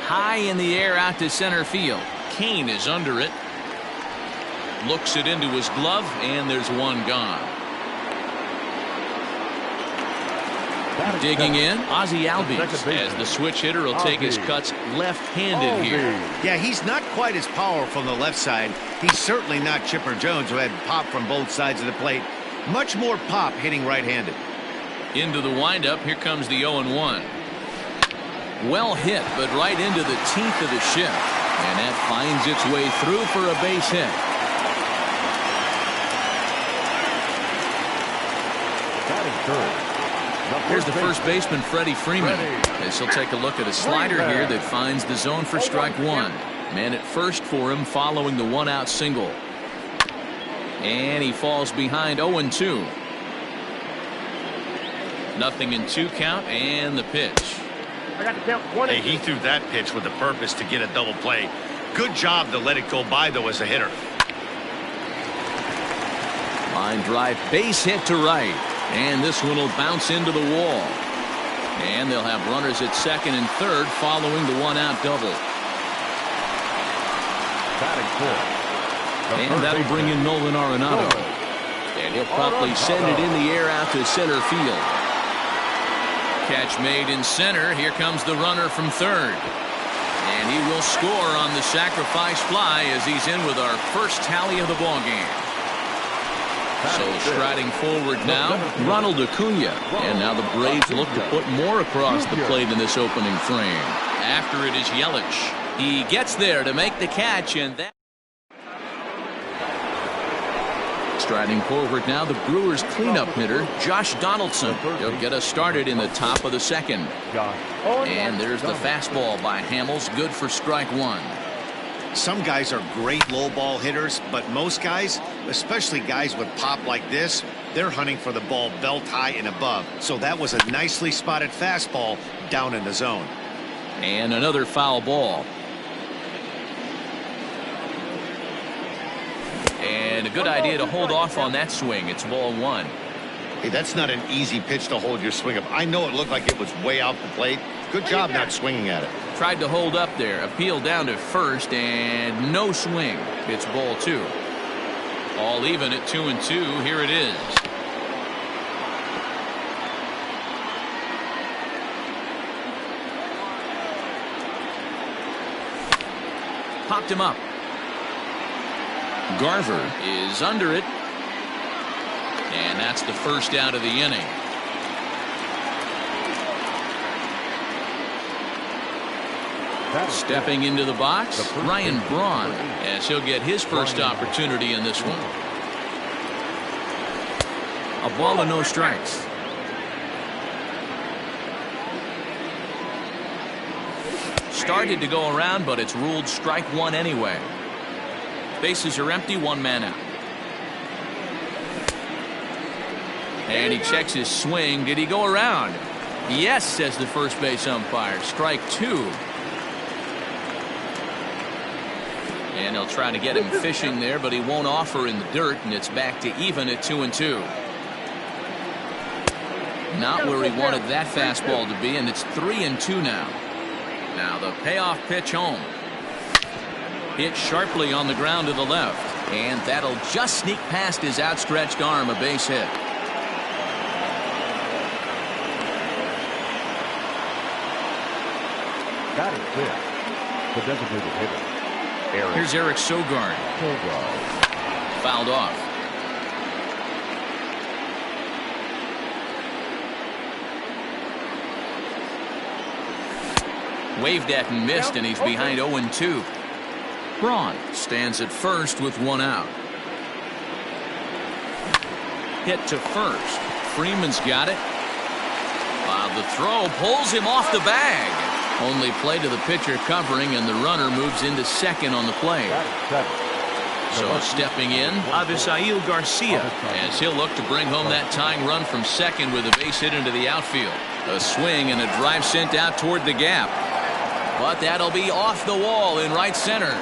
High in the air out to center field. Cain is under it. Looks it into his glove, and there's one gone. Digging in, Ozzie Albies, as the switch hitter will take his cuts left-handed here. Yeah, he's not quite as powerful on the left side. He's certainly not Chipper Jones, who had pop from both sides of the plate. Much more pop hitting right-handed. Into the windup, here comes the 0-1. Well hit, but right into the teeth of the shift. And that finds its way through for a base hit. Batting third. Here's the first baseman, Freddie Freeman. As he'll take a look at a slider here that finds the zone for strike one. Man at first for him following the one-out single. And he falls behind 0-2. Nothing in 2 count, and the pitch. Hey, he threw that pitch with a purpose to get a double play. Good job to let it go by, though, as a hitter. Line drive, base hit to right. And this one will bounce into the wall. And they'll have runners at second and third following the one-out double. Batting fourth. And that'll bring in Nolan Arenado. And he'll promptly send it in the air out to center field. Catch made in center. Here comes the runner from third. And he will score on the sacrifice fly as he's in with our first tally of the ballgame. So striding forward now, Ronald Acuna. And now the Braves look to put more across the plate in this opening frame. After it is Yelich. He gets there to make the catch, and that. Striding forward now, the Brewers cleanup hitter, Josh Donaldson. He'll get us started in the top of the second. And there's the fastball by Hamels, good for strike one. Some guys are great low ball hitters, but most guys, especially guys with pop like this, they're hunting for the ball belt high and above. So that was a nicely spotted fastball down in the zone. And another foul ball. And a good idea to hold off on that swing. It's ball one. Hey, that's not an easy pitch to hold your swing up. I know it looked like it was way out the plate. Good job not swinging at it. Tried to hold up there. Appeal down to first, and no swing. It's ball two. All even at 2-2. Here it is. Popped him up. Garver is under it. And that's the first out of the inning. Stepping into the box, Ryan Braun, as he'll get his first opportunity in this one. A ball and no strikes. Started to go around, but it's ruled strike one anyway. Bases are empty, one man out. And he checks his swing. Did he go around? Yes, says the first base umpire. Strike two. And he'll try to get him fishing there, but he won't offer in the dirt, and it's back to even at 2-2. Not where he wanted that fastball to be, and it's 3-2 now. Now the payoff pitch home. Hit sharply on the ground to the left, and that'll just sneak past his outstretched arm, a base hit. That is fifth. The designated hitter. Here's Eric Sogard. Fouled off. Waved at and missed, and he's behind 0-2. Braun stands at first with one out. Hit to first. Freeman's got it. The throw pulls him off the bag. Only play to the pitcher covering, and the runner moves into second on the play. So stepping in, Avisail Garcia, as he'll look to bring home that tying run from second with a base hit into the outfield. A swing and a drive sent out toward the gap. But that'll be off the wall in right center.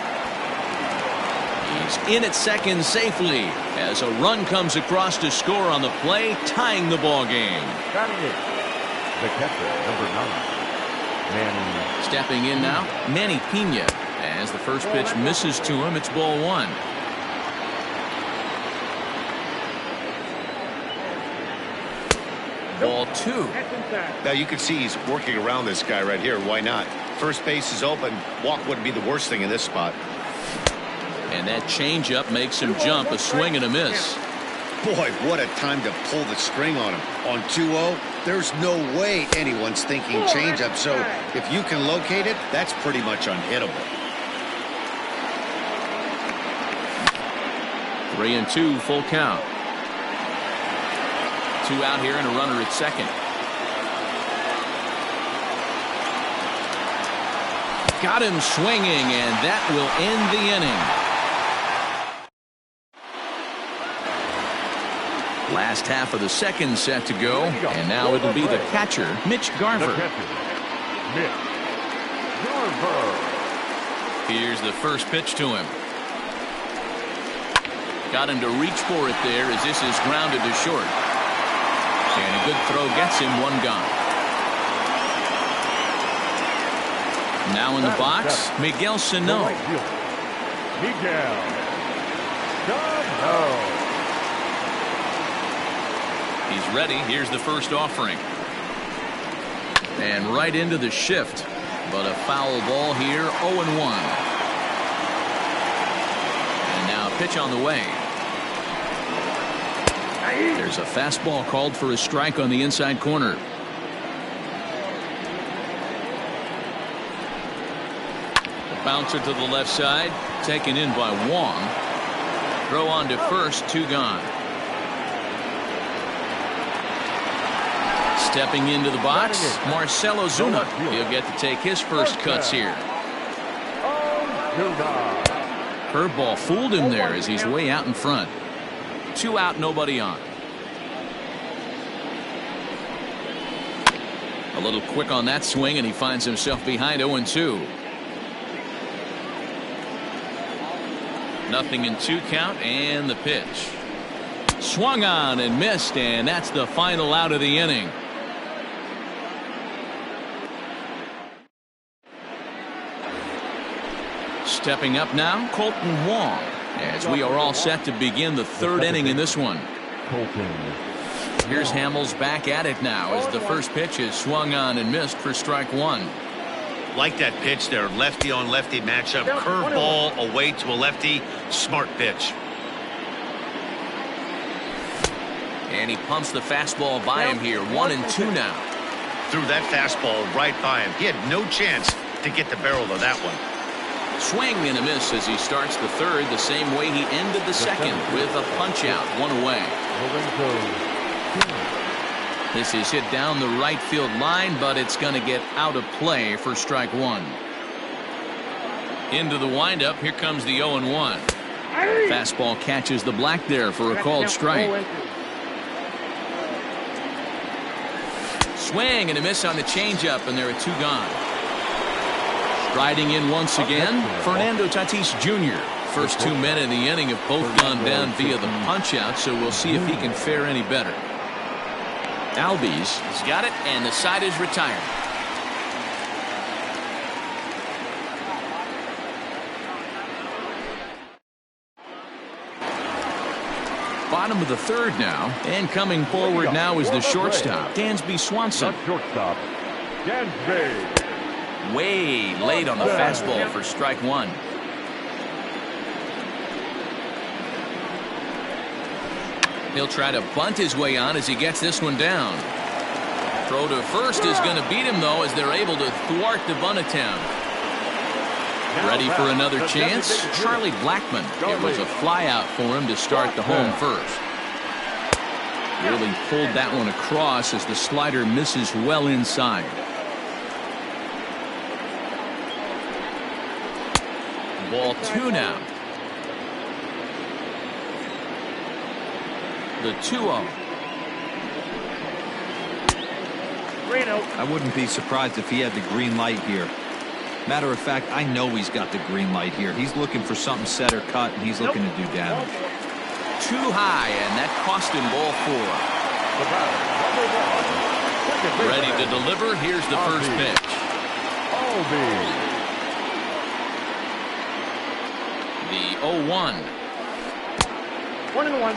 He's in at second safely as a run comes across to score on the play, tying the ball game. The catcher, number 9. Manny. Stepping in now, Manny Pena. As the first pitch misses to him, it's ball one. Ball two. Now you can see he's working around this guy right here. Why not? First base is open. Walk wouldn't be the worst thing in this spot. And that changeup makes him jump, a swing and a miss. Boy, what a time to pull the string on him. On 2-0, there's no way anyone's thinking changeup. So if you can locate it, that's pretty much unhittable. 3-2, full count. Two out here and a runner at second. Got him swinging, and that will end the inning. Last half of the second set to go, and now it'll be the catcher, Mitch Garver. Here's the first pitch to him. Got him to reach for it there as this is grounded to short. And a good throw gets him, one gone. Now in the box, Miguel Sano. Miguel Sano. He's ready. Here's the first offering. And right into the shift. But a foul ball here, 0-1. And now a pitch on the way. There's a fastball called for a strike on the inside corner. Bouncer to the left side, taken in by Wong. Throw on to first, two gone. Stepping into the box, Marcell Ozuna. He'll get to take his first cuts here. Curveball fooled him there as he's way out in front. Two out, nobody on. A little quick on that swing, and he finds himself behind 0-2. Nothing in two count, and the pitch. Swung on and missed, and that's the final out of the inning. Stepping up now, Colton Wong, as we are all set to begin the third inning in this one. Here's Hamels back at it now as the first pitch is swung on and missed for strike one. Like that pitch there, lefty on lefty matchup, curveball away to a lefty, smart pitch. And he pumps the fastball by him here, 1-2 now. Threw that fastball right by him. He had no chance to get the barrel of that one. Swing and a miss as he starts the third the same way he ended the second with a punch out, one away. This is hit down the right field line, but it's going to get out of play for strike one. Into the windup, here comes the 0-1. Fastball catches the black there for a called strike. Swing and a miss on the changeup, and there are two gone. Striding in once again, Fernando Tatis Jr. First 2 men in the inning have both gone down via the punch-out, so we'll see if he can fare any better. Albies has got it, and the side is retired. Bottom of the third now, and coming forward now is the shortstop, Dansby Swanson. Shortstop, Dansby. Way late on the fastball for strike one. He'll try to bunt his way on as he gets this one down. Throw to first is going to beat him, though, as they're able to thwart the bunt attempt. Ready for another chance? Charlie Blackmon. It was a fly out for him to start the home first. Really pulled that one across as the slider misses well inside. Ball two now. The 2-0. I wouldn't be surprised if he had the green light here. Matter of fact, I know he's got the green light here. He's looking for something set or cut, and he's looking to do damage. Too high, and that cost him ball four. Ready to deliver. Here's the first pitch. The 0-1. 1-1.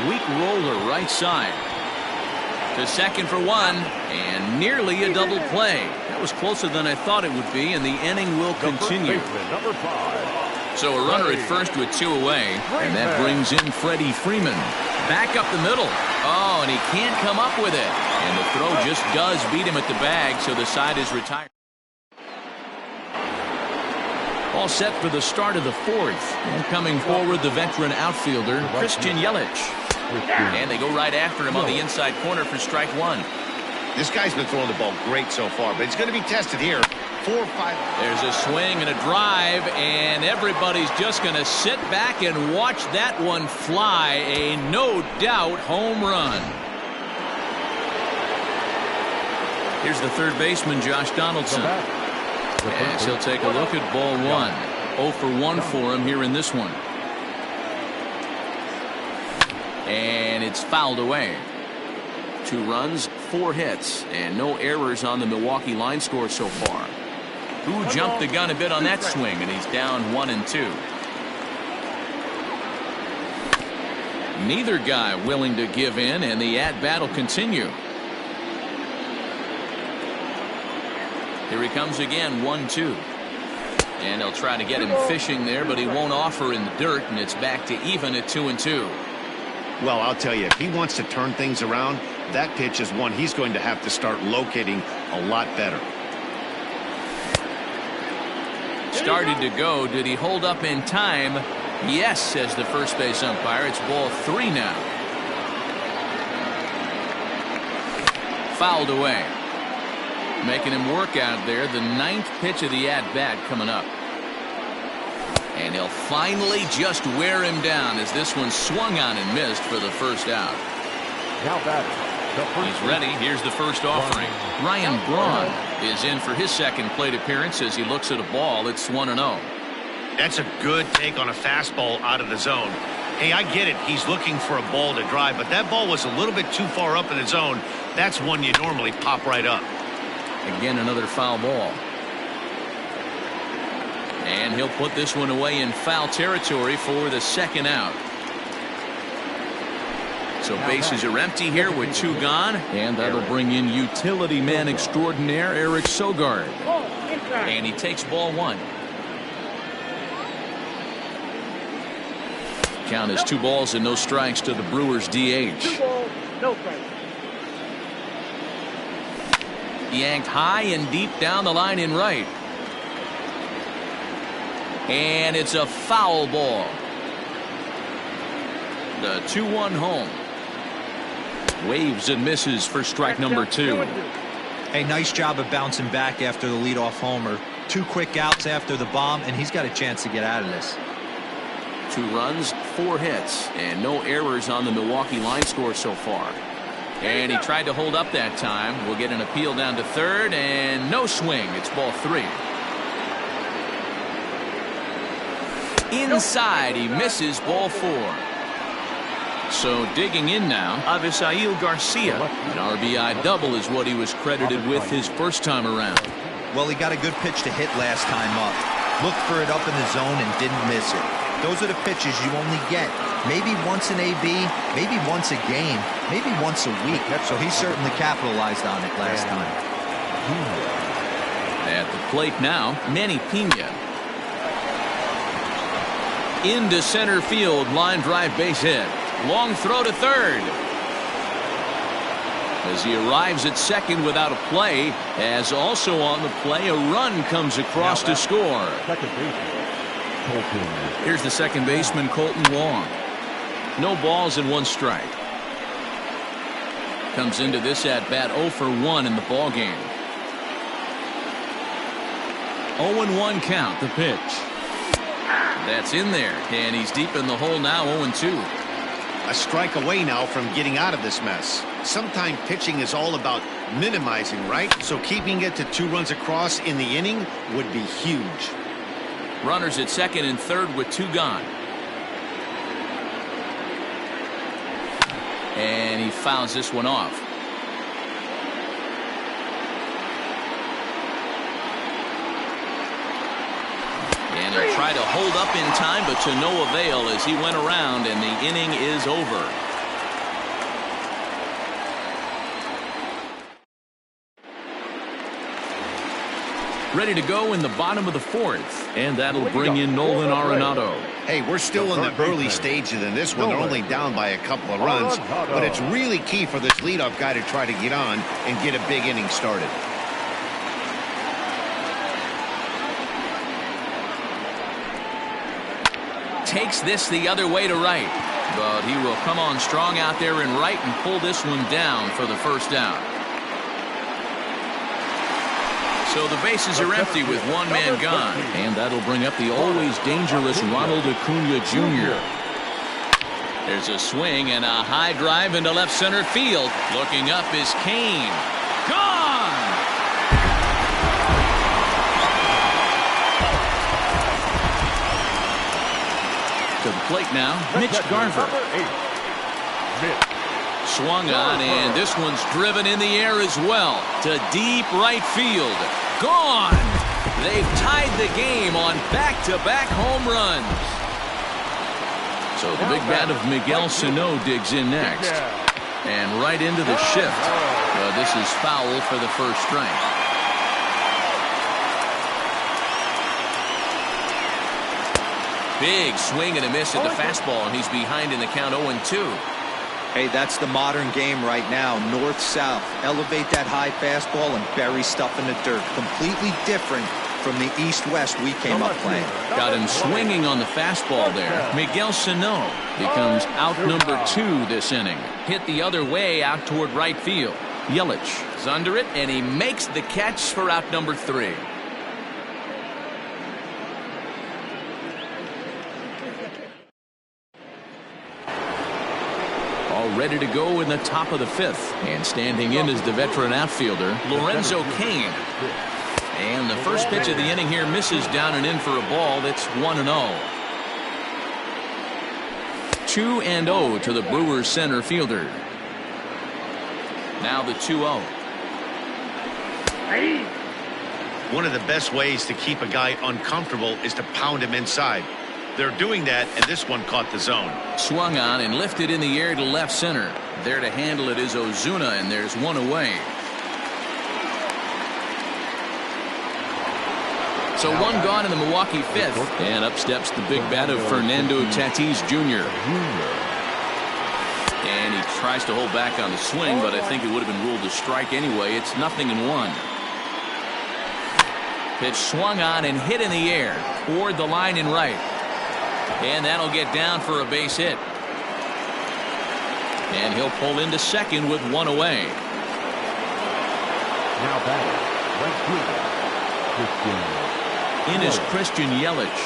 Weak roller right side. To second for one, and nearly a double play. That was closer than I thought it would be, and the inning will continue. Number 5. So a runner at first with two away, and that brings in Freddie Freeman. Back up the middle. Oh, and he can't come up with it. And the throw just does beat him at the bag, so the side is retired. All set for the start of the fourth. And coming forward, the veteran outfielder, Christian Yelich. And they go right after him on the inside corner for strike one. This guy's been throwing the ball great so far, but he's going to be tested here. 4-5. There's a swing and a drive, and everybody's just going to sit back and watch that one fly. A no doubt home run. Here's the third baseman, Josh Donaldson. As he'll take a look at ball one. 0 for 1 for him here in this one. And it's fouled away. 2 runs, 4 hits, and no errors on the Milwaukee line score so far. Who jumped the gun a bit on that swing, and he's down 1 and 2. Neither guy willing to give in, and the at-bat will continue. Here he comes again, 1-2. And they'll try to get him fishing there, but he won't offer in the dirt, and it's back to even at 2 and 2. Well, I'll tell you, if he wants to turn things around, that pitch is one he's going to have to start locating a lot better. Started to go. Did he hold up in time? Yes, says the first base umpire. It's ball 3 now. Fouled away. Making him work out there. The 9th pitch of the at-bat coming up. And he'll finally just wear him down as this one swung on and missed for the first out. Now back. He's ready. Here's the first offering. Ryan Braun is in for his second plate appearance as he looks at a ball. It's 1-0. That's a good take on a fastball out of the zone. Hey, I get it. He's looking for a ball to drive, but that ball was a little bit too far up in the zone. That's one you normally pop right up. Again, another foul ball. And he'll put this one away in foul territory for the second out. So bases are empty here with 2 gone. And that'll bring in utility man extraordinaire Eric Sogard. And he takes ball 1. Count is 2 balls and no strikes to the Brewers DH. No strike. Yanked high and deep down the line in right. And it's a foul ball. The 2-1 home. Waves and misses for strike number 2. Hey, nice job of bouncing back after the leadoff homer. 2 quick outs after the bomb, and he's got a chance to get out of this. 2 runs, 4 hits, and no errors on the Milwaukee line score so far. And he tried to hold up that time. We'll get an appeal down to third, and no swing. It's ball 3. Inside, he misses ball 4. So digging in now, Avisail Garcia. An RBI double is what he was credited with his first time around. Well, he got a good pitch to hit last time up. Looked for it up in the zone and didn't miss it. Those are the pitches you only get. Maybe once an AB, maybe once a game, maybe once a week. So he certainly capitalized on it last time. At the plate now, Manny Pena. Into center field, line drive base hit. Long throw to third. As he arrives at second without a play, as also on the play, a run comes across to score. Here's the second baseman, Colton Wong. No balls and 1 strike. Comes into this at bat 0 for 1 in the ball game. 0-1 count, the pitch. That's in there, and he's deep in the hole now, 0-2. A strike away now from getting out of this mess. Sometimes pitching is all about minimizing, right? So keeping it to 2 runs across in the inning would be huge. Runners at second and third with 2 gone. And he fouls this one off. And he'll try to hold up in time, but to no avail as he went around, and the inning is over. Ready to go in the bottom of the 4th, and that'll bring in Nolan Arenado. Hey, we're still in the early stages in this one. They're only down by a couple of runs, but it's really key for this leadoff guy to try to get on and get a big inning started. Takes this the other way to right, but he will come on strong out there in right and pull this one down for the first out. So the bases are empty with 1 man gone, and that'll bring up the always dangerous Ronald Acuna Jr. There's a swing and a high drive into left center field. Looking up is Kane. Gone! To the plate now, Mitch Garver. Swung on, and this one's driven in the air as well to deep right field. Gone! They've tied the game on back-to-back home runs. So the big bat of Miguel Sano digs in next. And right into the shift. This is foul for the first strike. Big swing and a miss at the fastball, and he's behind in the count 0-2. Hey, that's the modern game right now. North-south. Elevate that high fastball and bury stuff in the dirt. Completely different from the east-west we came up playing. Got him swinging on the fastball there. Miguel Sano becomes out number 2 this inning. Hit the other way out toward right field. Yelich is under it, and he makes the catch for out number 3. All ready to go in the top of the 5th. And standing in is the veteran outfielder, Lorenzo Cain. And the first pitch of the inning here misses down and in for a ball. That's 1-0. 2-0 to the Brewers center fielder. Now the 2-0. One of the best ways to keep a guy uncomfortable is to pound him inside. They're doing that, and this one caught the zone. Swung on and lifted in the air to left center. There to handle it is Ozuna, and there's one away. So one gone in the Milwaukee 5th. And up steps the big bat of Fernando Tatis Jr. And he Tries to hold back on the swing, but I think it would have been ruled a strike anyway. It's 0-1. Pitch swung on and hit in the air toward the line and right. And that'll get down for a base hit. And he'll pull into second with one away. Now batting, right fielder, In is Christian Yelich,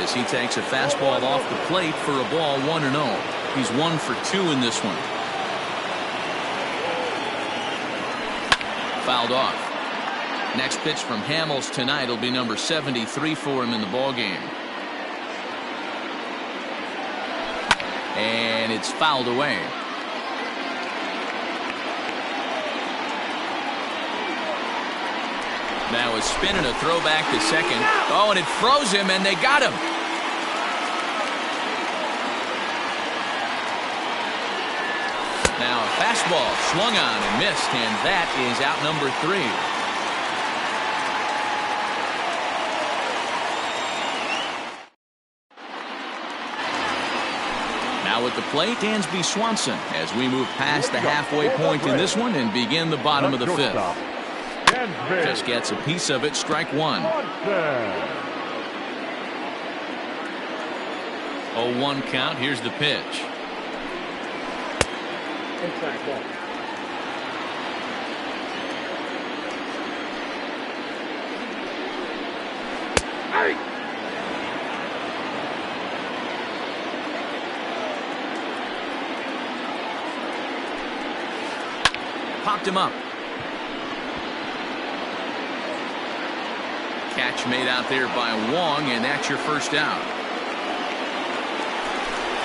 as he takes a fastball off the plate for a ball 1-0. He's 1 for 2 in this one. Fouled off. Next pitch from Hamels tonight will be number 73 for him in the ballgame. And it's fouled away. Now a spin and a throw back to second. Oh, and it froze him, and they got him. Now a fastball swung on and missed, and that is out number 3. Now at the plate, Dansby Swanson, as we move past the halfway point in this one and begin the bottom of the 5th. Just gets a piece of it, strike 1. 0-1 count. Here's the pitch. Inside ball. Hey! Popped him up. Catch made out there by Wong, and that's your first out.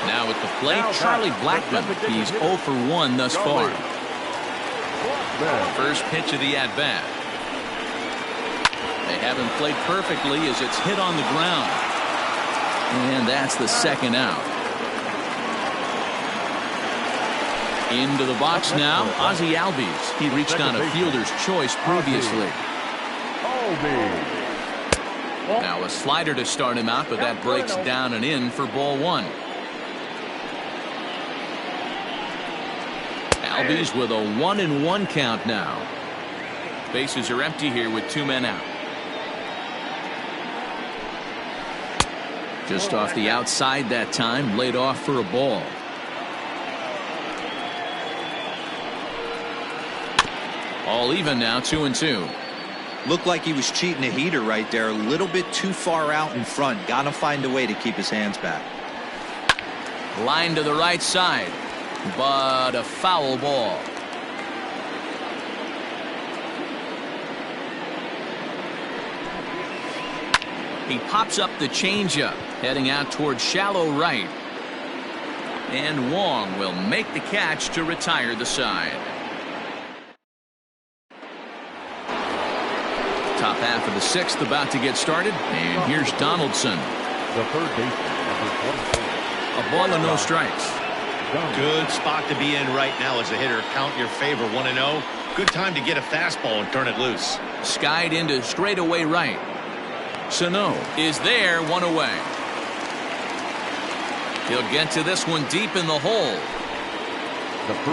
Now at the plate, Charlie Blackmon. He's 0 for 1 thus far. First pitch of the at-bat. They haven't played perfectly as it's hit on the ground. And that's the second out. Into the box now, Ozzie Albies. He reached on a fielder's choice previously. Now a slider to start him out, but that breaks down and in for ball 1. Albies with a 1-1 count now. Bases are empty here with 2 men out. Just off the outside that time, laid off for a ball. All even now, 2-2. Looked like he was cheating a heater right there. A little bit too far out in front. Gotta find a way to keep his hands back. Line to the right side, but a foul ball. He pops up the changeup, heading out towards shallow right. And Wong will make the catch to retire the side. Top half of the 6th about to get started, and here's Donaldson. The third baseman, number 24. A ball and no strikes. Good spot to be in right now as a hitter. Count your favor, 1-0. Good time to get a fastball and turn it loose. Skied into straightaway right. Sano is there, 1 away. He'll get to this one deep in the hole.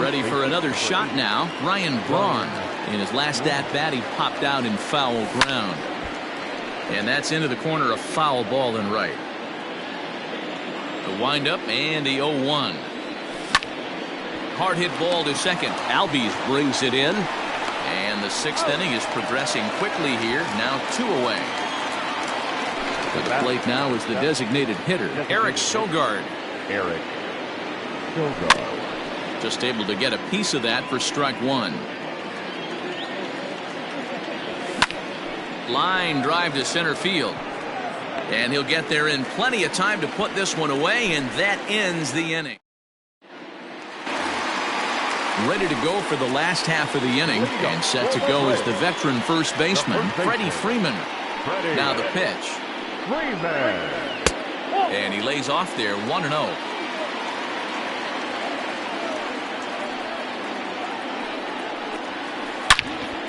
Ready for another shot now, Ryan Braun. In his last at-bat, he popped out in foul ground. And that's into the corner, a foul ball in right. The windup and the 0-1. Hard hit ball to second. Albies brings it in. And the 6th inning is progressing quickly here. Now 2 away. To the plate now is the designated hitter, Eric Sogard. Eric Sogard. Just able to get a piece of that for strike 1. Line drive to center field. And he'll get there in plenty of time to put this one away, and that ends the inning. Ready to go for the last half of the inning, and set to go is the veteran first baseman, Freddie Freeman. Now the pitch. And he lays off there, 1-0.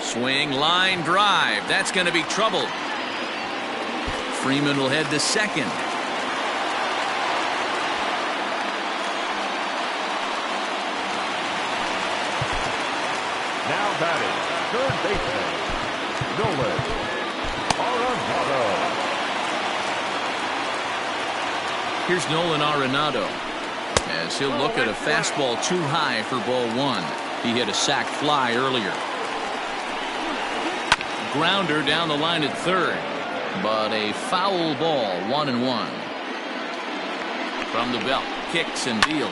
Swing, line drive. That's going to be trouble. Freeman will head to second. batting, third baseman, Nolan Arenado. Here's Nolan Arenado as he'll look at a fastball too high for ball one. He hit a sac fly earlier. Grounder down the line at third, but a foul ball, 1-1. From the belt, kicks and deals,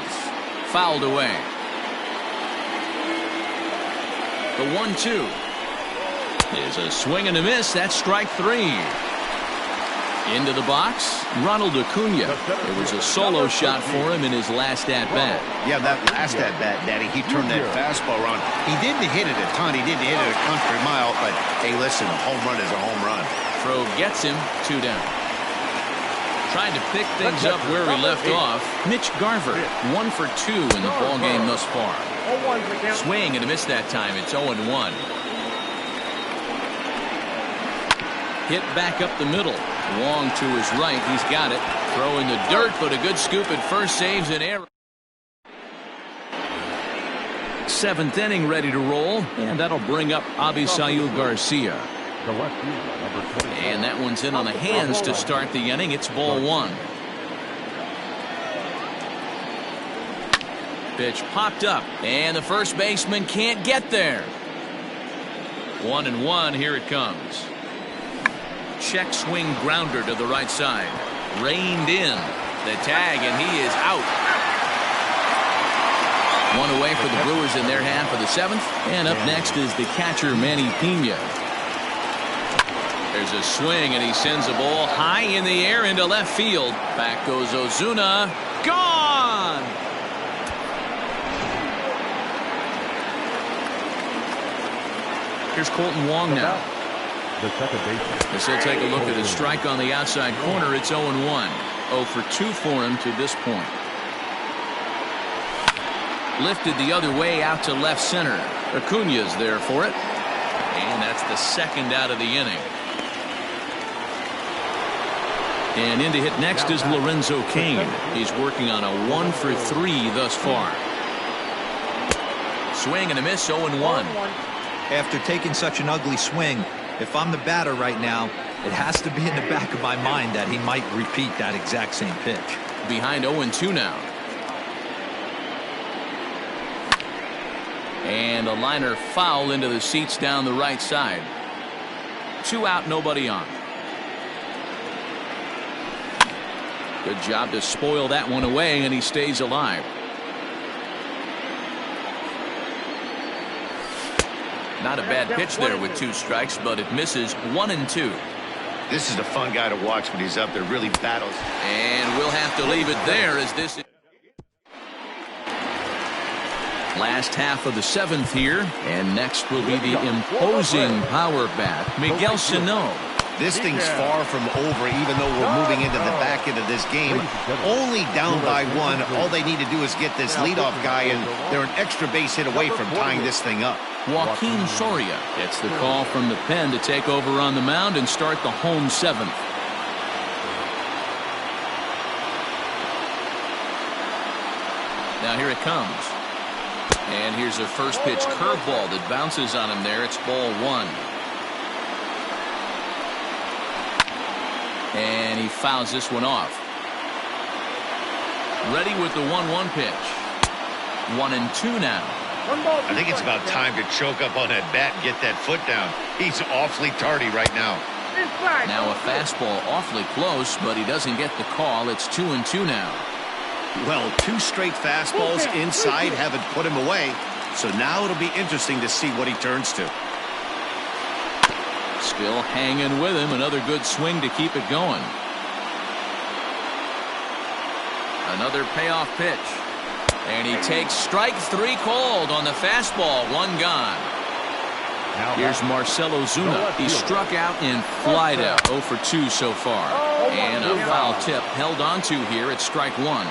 fouled away. The 1-2 is a swing and a miss. That's strike three. Into the box, Ronald Acuna. It was a solo shot for him in his last at-bat. Yeah, that last at-bat, Daddy, he turned that fastball around. He didn't hit it a ton. He didn't hit it a country mile, but, hey, listen, a home run is a home run. Throw gets him, 2 down. Trying to pick things up where he left off, Mitch Garver, 1 for 2 in the ballgame thus far. Swing and a miss that time. It's 0-1. Hit back up the middle. Wong to his right. He's got it. Throw in the dirt, but a good scoop at first. Saves an error. 7th inning ready to roll, and that'll bring up Avisail Garcia. And that one's in on the hands to start the inning. It's ball one. Pitch popped up, and the first baseman can't get there. 1-1. Here it comes. Check swing grounder to the right side. Reined in. The tag, and he is out. One away for the Brewers in their half of the 7th. And up next is the catcher, Manny Pena. There's a swing, and he sends a ball high in the air into left field. Back goes Ozuna. Gone! Here's Colton Wong now. The second baseman. As he'll take a look at a strike on the outside corner, it's 0-1. 0 for 2 for him to this point. Lifted the other way out to left center. Acuna's there for it. And that's the second out of the inning. And in to hit next is Lorenzo Cain. He's working on a 1 for 3 thus far. Swing and a miss, 0-1. After taking such an ugly swing, if I'm the batter right now, it has to be in the back of my mind that he might repeat that exact same pitch. Behind 0-2 now. And a liner foul into the seats down the right side. 2 out, nobody on. Good job to spoil that one away, and he stays alive. Not a bad pitch there with 2 strikes, but it misses. 1-2. This is a fun guy to watch when he's up there, really battles. And we'll have to leave it there as this is last half of the 7th here. And next will be the imposing power bat, Miguel Sano. This thing's far from over, even though we're moving into the back end of this game. Only down by 1. All they need to do is get this leadoff guy, and they're an extra base hit away from tying this thing up. Joaquin Soria gets the call from the pen to take over on the mound and start the home 7th. Now here it comes. And here's a first pitch curveball that bounces on him there. It's ball 1. And he fouls this one off. Ready with the 1-1 pitch. 1-2 now. I think it's about time to choke up on that bat and get that foot down. He's awfully tardy right now. Now a fastball awfully close, but he doesn't get the call. It's 2-2 now. Well, 2 straight fastballs inside haven't put him away. So now it'll be interesting to see what he turns to. Still hanging with him. Another good swing to keep it going. Another payoff pitch. And he takes strike 3 called on the fastball. 1 gone. Here's Marcell Ozuna. He struck out and flied out. 0 for 2 so far. And a foul tip held onto here at strike 1.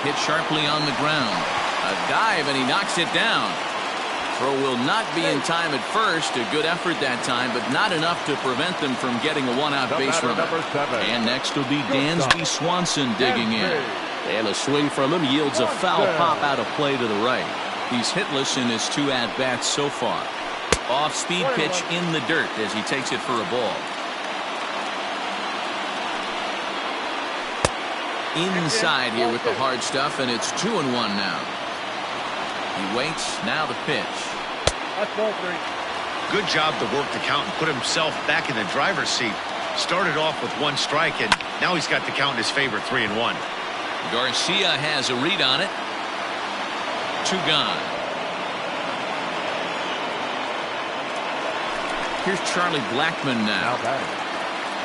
Hit sharply on the ground. A dive, and he knocks it down. Throw will not be in time at first. A good effort that time, but not enough to prevent them from getting a 1-out base runner. And next will be Dansby Swanson digging in. And a swing from him yields a foul pop out of play to the right. He's hitless in his 2 at-bats so far. Off-speed pitch in the dirt as he takes it for a ball. Inside here with the hard stuff, and it's 2-1 now. He waits. Now the pitch. That's ball 3. Good job to work the count and put himself back in the driver's seat. Started off with 1 strike, and now he's got the count in his favor, 3-1. Garcia has a read on it. 2 gone. Here's Charlie Blackmon now.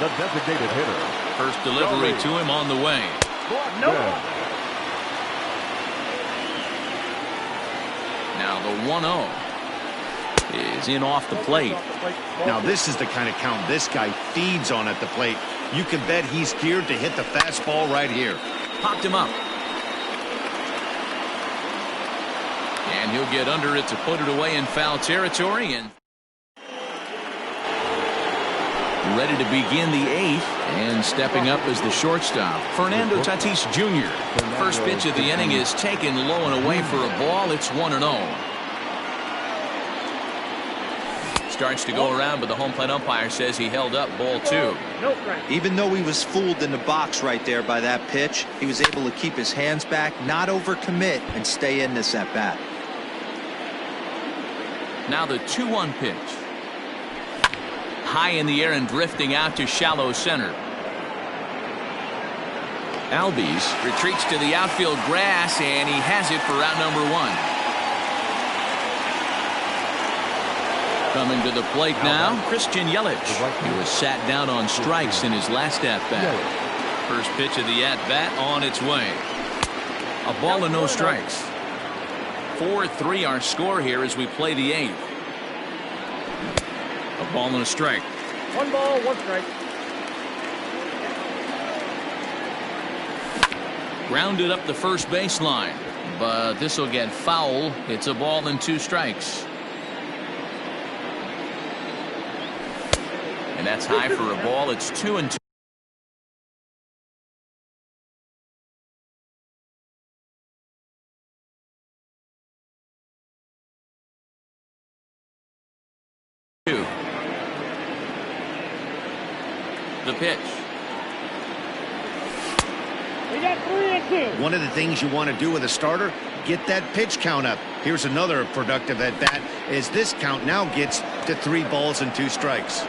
The designated hitter. First delivery to him on the way. No. Now the 1-0 is in off the plate. Now this is the kind of count this guy feeds on at the plate. You can bet he's geared to hit the fastball right here. Popped him up. And he'll get under it to put it away in foul territory. And ready to begin the 8th, and stepping up as the shortstop, Fernando Tatis Jr. First pitch of the inning is taken low and away for a ball. It's 1-0. Starts to go around, but the home plate umpire says he held up ball 2. Even though he was fooled in the box right there by that pitch, he was able to keep his hands back, not overcommit, and stay in this at bat. Now the 2-1 pitch. High in the air and drifting out to shallow center. Albies retreats to the outfield grass, and he has it for out number 1. Coming to the plate now, Christian Yelich. He was sat down on strikes in his last at-bat. First pitch of the at-bat on its way. A ball and no strikes. 4-3 our score here as we play the 8th. A ball and a strike. 1 ball, 1 strike. Grounded up the first baseline, but this will get foul. It's a ball and 2 strikes. And that's high for a ball. It's 2-2. The pitch. We got 3-2. One of the things you want to do with a starter, get that pitch count up. Here's another productive at-bat as this count now gets to 3 balls and 2 strikes.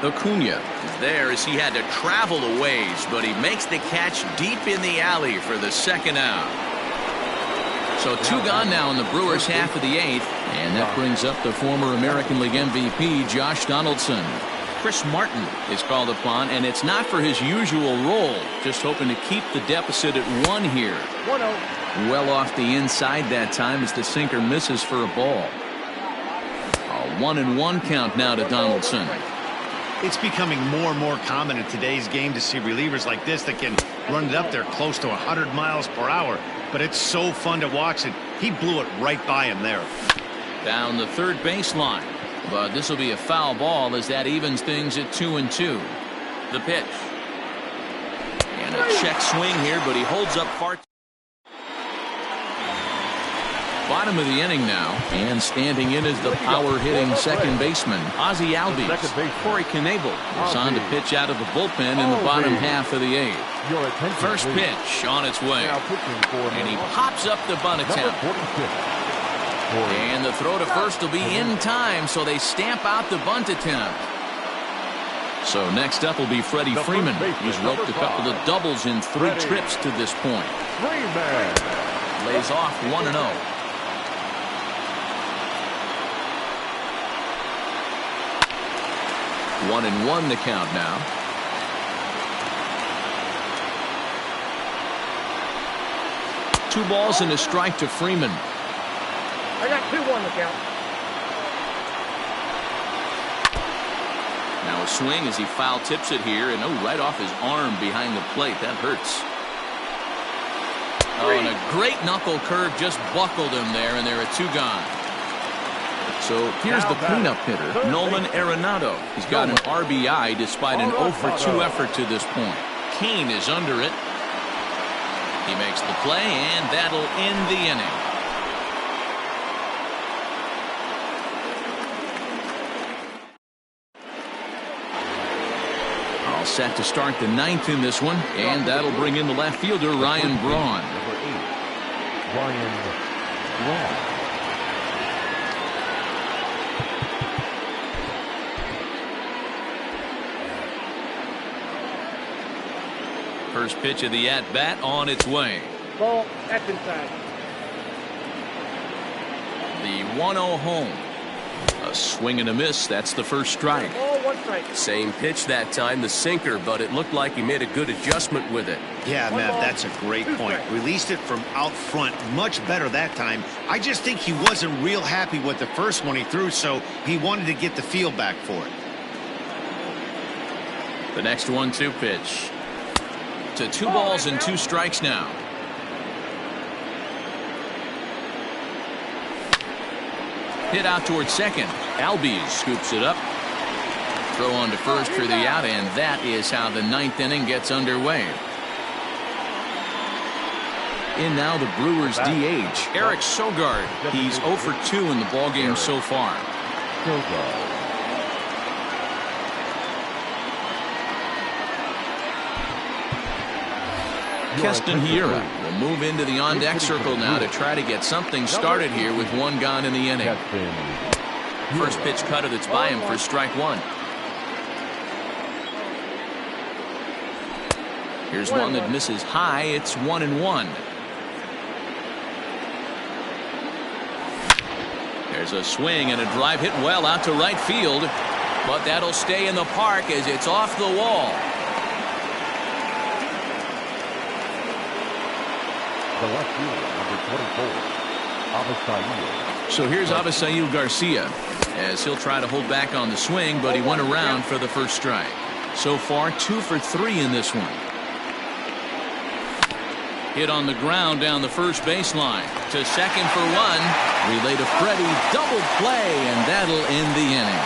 Acuna is there as he had to travel a ways, but he makes the catch deep in the alley for the 2nd out. So 2 gone now in the Brewers' half of the 8th, and that brings up the former American League MVP Josh Donaldson. Chris Martin is called upon, and it's not for his usual role, just hoping to keep the deficit at 1 here. 1-0. Well off the inside that time as the sinker misses for a ball. A 1-1 count now to Donaldson. It's becoming more and more common in today's game to see relievers like this that can run it up there close to 100 miles per hour. But it's so fun to watch it. He blew it right by him there. Down the third baseline. But this will be a foul ball as that evens things at 2-2. The pitch. And a check swing here, but he holds up far. Bottom of the inning now, and standing in is the power-hitting second baseman, Ozzie Albies. Corey Knebel is on to pitch out of the bullpen in the bottom half of the 8th. First pitch on its way, and he pops up the bunt attempt. And the throw to first will be in time, so they stamp out the bunt attempt. So next up will be Freddie Freeman. He's roped a couple of doubles in 3 trips to this point. Lays off 1-0. 1-1 the count now. Two balls and a strike to Freeman. I got 2-1 the count. Now a swing as he foul tips it here, and right off his arm behind the plate. That hurts. Oh, and a great knuckle curve just buckled him there, and there are 2 gone. So here's the cleanup hitter, Nolan Arenado. He's got an RBI despite an 0-for-2 effort to this point. Kane is under it. He makes the play, and that'll end the inning. All set to start the ninth in this one, and that'll bring in the left fielder, Ryan Braun. Number 8, Ryan Braun. First pitch of the at-bat on its way. Ball, that's inside. The 1-0 home. A swing and a miss. That's the first strike. Ball, one strike. Same pitch that time, the sinker, but it looked like he made a good adjustment with it. Yeah, Matt, that's a great point. Released it from out front much better that time. I just think he wasn't real happy with the first one he threw, so he wanted to get the feel back for it. The next 1-2 pitch. To 2 balls and 2 strikes now. Hit out towards second. Albies scoops it up. Throw on to first for the out, and that is how the ninth inning gets underway. In now the Brewers DH, Eric Sogard. He's 0 for 2 in the ballgame so far. Sogard. Keston Hiura will move into the on-deck circle now to try to get something started here with 1 gone in the inning. First pitch cutter that's by him for strike 1. Here's one that misses high. It's 1-1. There's a swing and a drive hit well out to right field, but that'll stay in the park as it's off the wall. The left fielder, number 24, Avisail. So here's Avisail Garcia as he'll try to hold back on the swing, but he went around for the first strike. So far 2 for 3 in this one. Hit on the ground down the first baseline to second for 1. Relay to Freddie, double play, and that'll end the inning.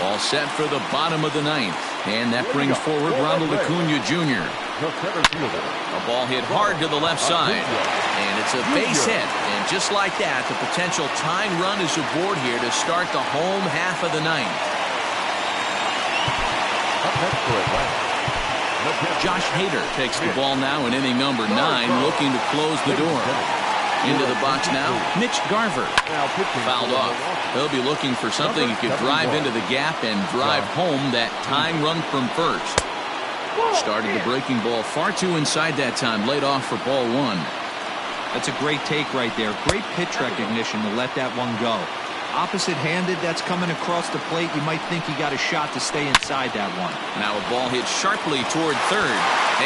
All set for the bottom of the ninth. And that brings forward Ronald Acuna Jr. A ball hit hard to the left side. And it's a base hit. And just like that, the potential tying run is aboard here to start the home half of the ninth. Josh Hader takes the ball now in inning number 9, looking to close the door. Into the box now, Mitch Garver. Fouled off. He'll be looking for something he could drive into the gap and drive home that tying run from first. Started the breaking ball far too inside that time. Laid off for ball 1. That's a great take right there. Great pitch recognition to let that one go. Opposite-handed, that's coming across the plate. You might think he got a shot to stay inside that one. Now a ball hit sharply toward third.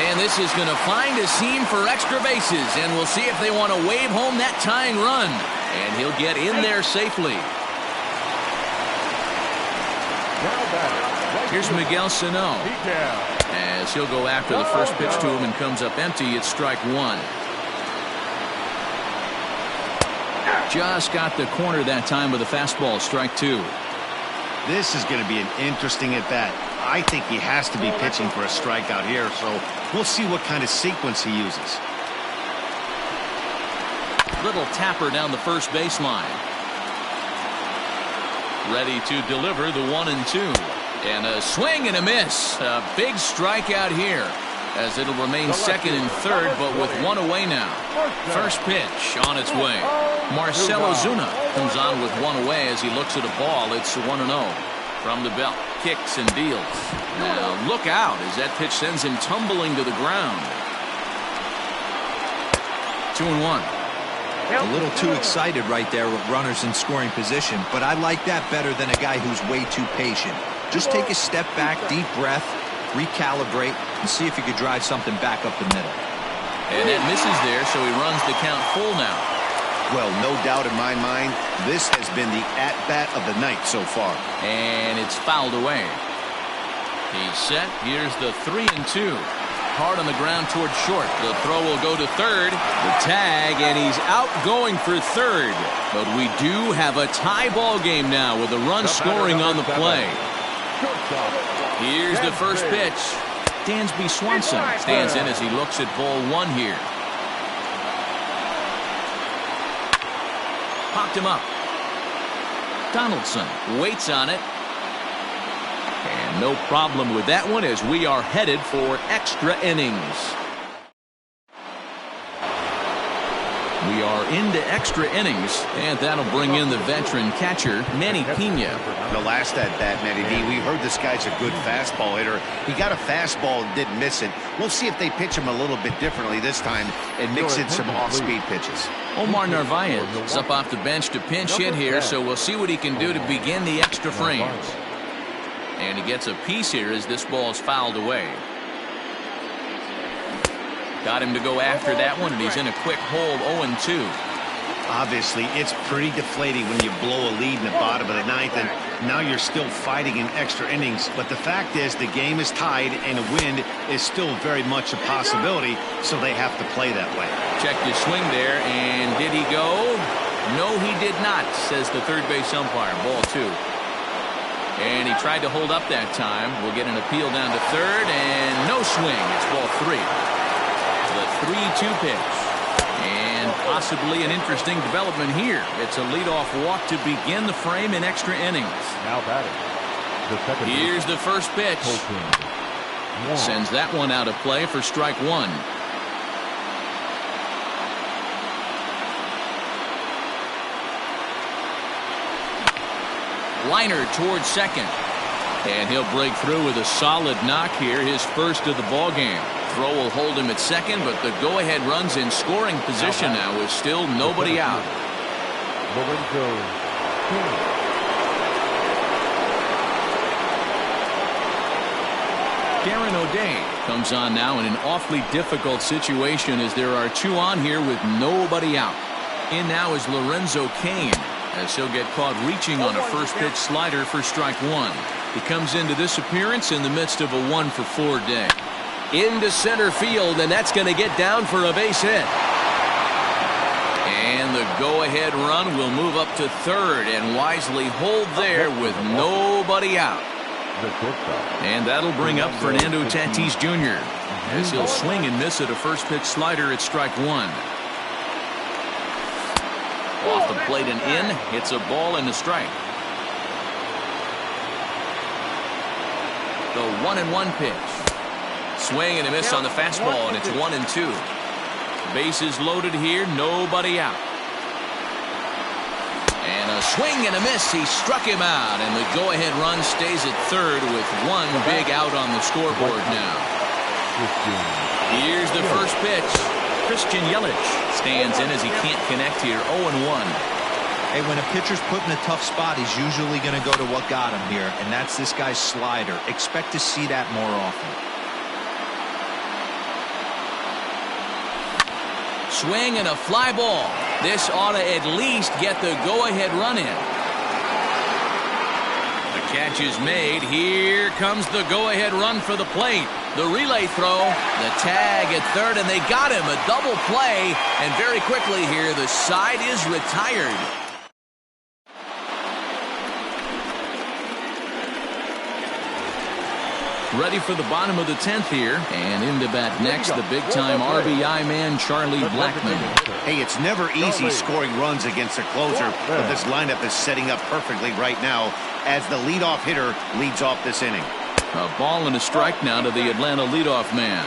And this is going to find a seam for extra bases. And we'll see if they want to wave home that tying run. And he'll get in there safely. Here's Miguel Sano. As he'll go after the first pitch to him and comes up empty. It's strike 1. Just got the corner that time with a fastball. Strike 2. This is going to be an interesting at-bat. I think he has to be pitching for a strikeout here, so we'll see what kind of sequence he uses. Little tapper down the first baseline. Ready to deliver the 1-2. And a swing and a miss. A big strikeout here, as it'll remain second and third, but with 1 away now. First pitch on its way. Marcell Ozuna comes on with 1 away as he looks at a ball. It's 1-0 from the belt. Kicks and deals. Now look out as that pitch sends him tumbling to the ground. 2-1. A little too excited right there with runners in scoring position, but I like that better than a guy who's way too patient. Just take a step back, deep breath, recalibrate, and see if you could drive something back up the middle. And that misses there, so he runs the count full now. Well, no doubt in my mind, this has been the at-bat of the night so far. And it's fouled away. He's set. Here's the 3-2. Hard on the ground towards short. The throw will go to third. The tag, and he's out going for third. But we do have a tie ball game now with a run scoring on the play. Here's the first pitch. Dansby Swanson stands in as he looks at ball 1 here. Popped him up. Donaldson waits on it. No problem with that one as we are headed for extra innings. We are into extra innings, and that'll bring in the veteran catcher, Manny Pena. The last at bat, Matty D, we heard this guy's a good fastball hitter. He got a fastball and didn't miss it. We'll see if they pitch him a little bit differently this time and mix in some off-speed pitches. Omar Narvaez is up off the bench to pinch hit here, so we'll see what he can do to begin the extra frames. And he gets a piece here as this ball is fouled away. Got him to go after that one, and he's in a quick hold, 0-2. Obviously, it's pretty deflating when you blow a lead in the bottom of the ninth, and now you're still fighting in extra innings. But the fact is, the game is tied, and a win is still very much a possibility, so they have to play that way. Checked his swing there, and did he go? No, he did not, says the third base umpire. Ball 2. And he tried to hold up that time. We'll get an appeal down to third, and no swing. It's ball 3. The 3-2 pitch. And possibly an interesting development here. It's a leadoff walk to begin the frame in extra innings. Now batting. Here's the first pitch. Sends that one out of play for strike 1. Liner towards second. And he'll break through with a solid knock here, his first of the ball game. Throw will hold him at second, but the go-ahead run's in scoring position now with still nobody out. Karen O'Day comes on now in an awfully difficult situation as there are 2 on here with nobody out. In now is Lorenzo Cain as he'll get caught reaching on a first pitch slider for strike 1. He comes into this appearance in the midst of a 1-for-4 day. Into center field, and that's going to get down for a base hit. And the go-ahead run will move up to third and wisely hold there with nobody out. And that'll bring up Fernando Tatis Jr. as he'll swing and miss at a first pitch slider at strike 1. Off the plate and in, hits a ball and a strike. The 1-1 pitch. Swing and a miss on the fastball, and it's 1-2. Bases loaded here, nobody out. And a swing and a miss. He struck him out, and the go-ahead run stays at third with 1 big out on the scoreboard now. Here's the first pitch. Christian Yelich stands in as he can't connect here, 0-1. Hey, when a pitcher's put in a tough spot, he's usually going to go to what got him here, and that's this guy's slider. Expect to see that more often. Swing and a fly ball. This ought to at least get the go-ahead run in. The catch is made. Here comes the go-ahead run for the plate. The relay throw, the tag at third, and they got him. A double play, and very quickly here, the side is retired. Ready for the bottom of the 10th here, and into bat next, the big-time RBI man, Charlie Blackmon. Hey, it's never easy scoring runs against a closer, but this lineup is setting up perfectly right now as the leadoff hitter leads off this inning. A ball and a strike now to the Atlanta leadoff man.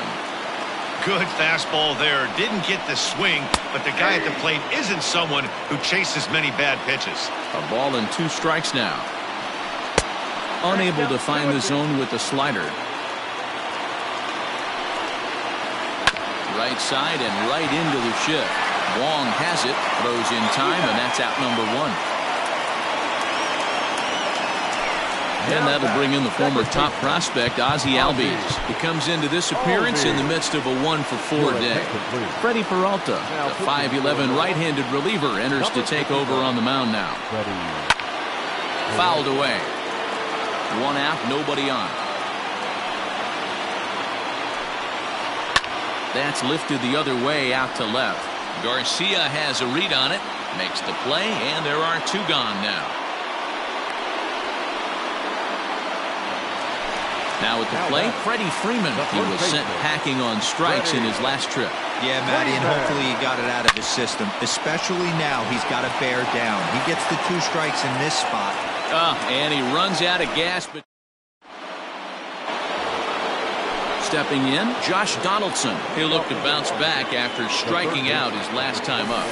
Good fastball there. Didn't get the swing, but the guy at the plate isn't someone who chases many bad pitches. A ball and 2 strikes now. Unable to find the zone with the slider. Right side and right into the shift. Wong has it, throws in time, and that's out number 1. And that'll bring in the former top prospect, Ozzie Albies. He comes into this appearance in the midst of a 1-for-4 day. Freddie Peralta, the 5'11" right-handed reliever, enters to take over on the mound now. Fouled away. 1 out, nobody on. That's lifted the other way out to left. Garcia has a read on it, makes the play, and there are 2 gone now. Now at the plate, Freddie Freeman. He was sent packing on strikes in his last trip. Yeah, Matty, and hopefully he got it out of his system. Especially now, he's got to bear down. He gets the 2 strikes in this spot. And he runs out of gas. But Stepping in, Josh Donaldson. He'll look to bounce back after striking out his last time up.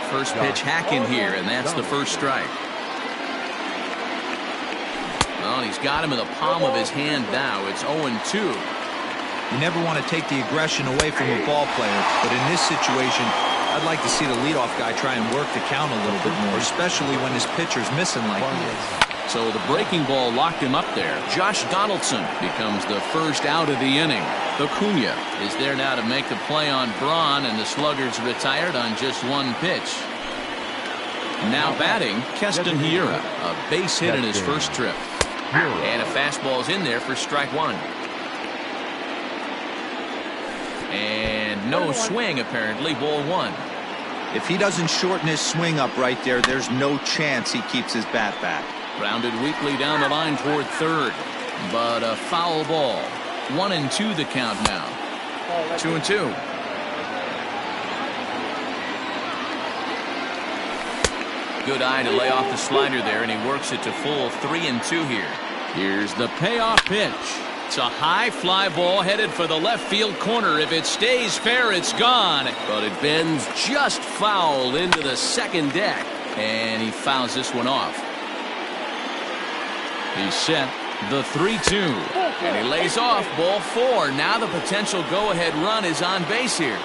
First pitch hacking here, and that's the first strike. Well, he's got him in the palm of his hand now. It's 0-2. You never want to take the aggression away from a ball player, but in this situation, I'd like to see the leadoff guy try and work the count a little bit more, especially when his pitcher's missing like he is. So the breaking ball locked him up there. Josh Donaldson becomes the first out of the inning. Acuna is there now to make the play on Braun, and the Sluggers retired on just one pitch. Now batting, Keston Hiura, a base hit in his first trip. And a fastball's in there for strike one. And no swing, apparently, ball one. If he doesn't shorten his swing up right there, there's no chance he keeps his bat back. Grounded weakly down the line toward third, but a foul ball. 1-2 the count now. 2-2. Good eye to lay off the slider there, and he works it to full. 3-2 here. Here's the payoff pitch. It's a high fly ball headed for the left field corner. If it stays fair, it's gone. But it bends just foul into the second deck, and he fouls this one off. He's set the 3-2, and he lays off ball four. Now the potential go-ahead run is on base here.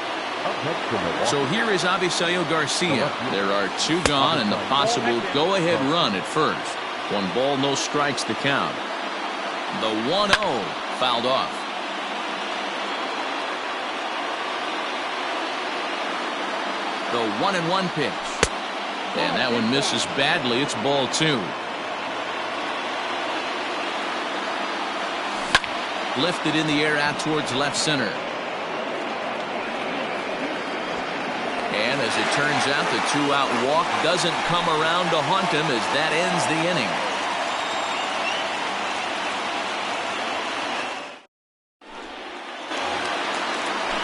So here is Avisail Garcia. There are two gone and the possible go-ahead run at first. 1 ball, no strikes to count. The 1-0 fouled off. The 1-1 pitch. And that one misses badly. It's ball 2. Lifted in the air out towards left center. And as it turns out, the 2-out walk doesn't come around to haunt him as that ends the inning.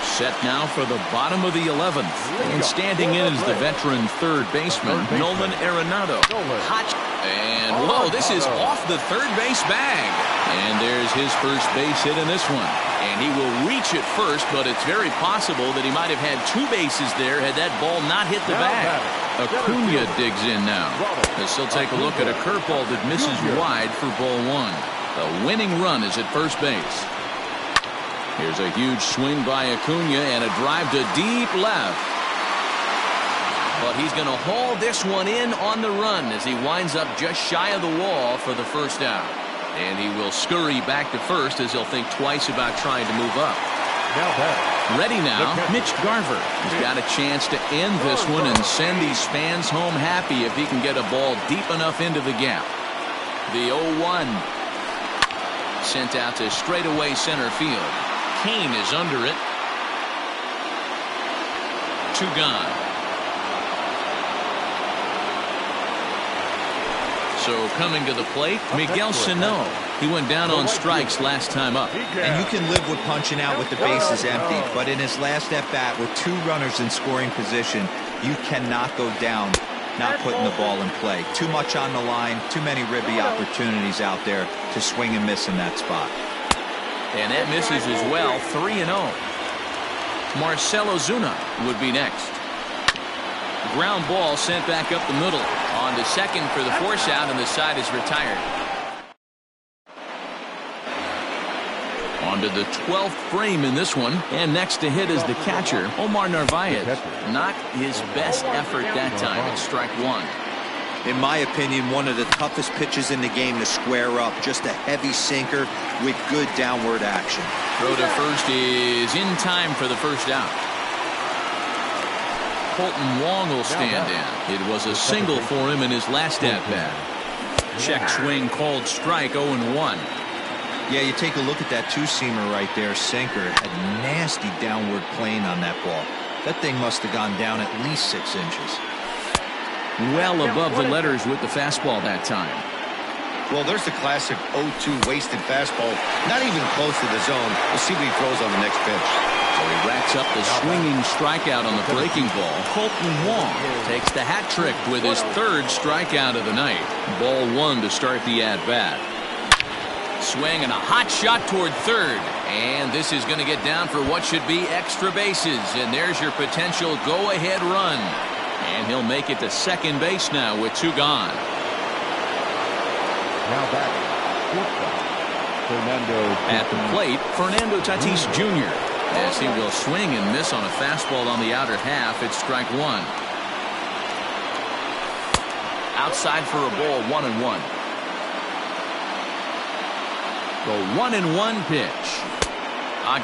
Set now for the bottom of the 11th. And standing in is the veteran third baseman, Nolan Arenado. And, whoa, this is off the third base bag. And there's his first base hit in this one. And he will reach it first, but it's very possible that he might have had 2 bases there had that ball not hit the bag. Acuna digs in now. As he'll take a look at a curveball that misses wide for ball 1. The winning run is at first base. Here's a huge swing by Acuna and a drive to deep left. But he's going to haul this one in on the run as he winds up just shy of the wall for the first out. And he will scurry back to first as he'll think twice about trying to move up. Ready now, Mitch Garver. He's got a chance to end this one and send these fans home happy if he can get a ball deep enough into the gap. The 0-1 sent out to straightaway center field. Kane is under it. 2 gone. So coming to the plate, Miguel Sano. He went down on strikes last time up. And you can live with punching out with the bases empty, but in his last at-bat with 2 runners in scoring position, you cannot go down not putting the ball in play. Too much on the line, too many ribby opportunities out there to swing and miss in that spot. And that misses as well. 3-0. Marcelo Zuna would be next. Ground ball sent back up the middle. On to second for the force out, and the side is retired. On to the 12th frame in this one, and next to hit is the catcher, Omar Narvaez. Not his best effort that time. It's strike 1. In my opinion, one of the toughest pitches in the game to square up. Just a heavy sinker with good downward action. Throw to first is in time for the first out. Colton Wong will stand in. It was a single for him in his last at-bat. Check swing called strike. 0-1. Yeah, you take a look at that 2-seamer right there. Sinker had nasty downward plane on that ball. That thing must have gone down at least 6 inches. Well above the letters with the fastball that time. Well, there's the classic 0-2 wasted fastball. Not even close to the zone. We'll see what he throws on the next pitch. So he racks up the swinging strikeout on the breaking ball. Colton Wong takes the hat trick with his 3rd strikeout of the night. Ball 1 to start the at-bat. swing and a hot shot toward third. And this is going to get down for what should be extra bases. And there's your potential go-ahead run. And he'll make it to second base now with 2 gone. Now batting, shortstop, Fernando. At the plate, Fernando Tatis Jr. as he will swing and miss on a fastball on the outer half. It's strike 1. Outside for a ball, 1-1. The 1-1 pitch.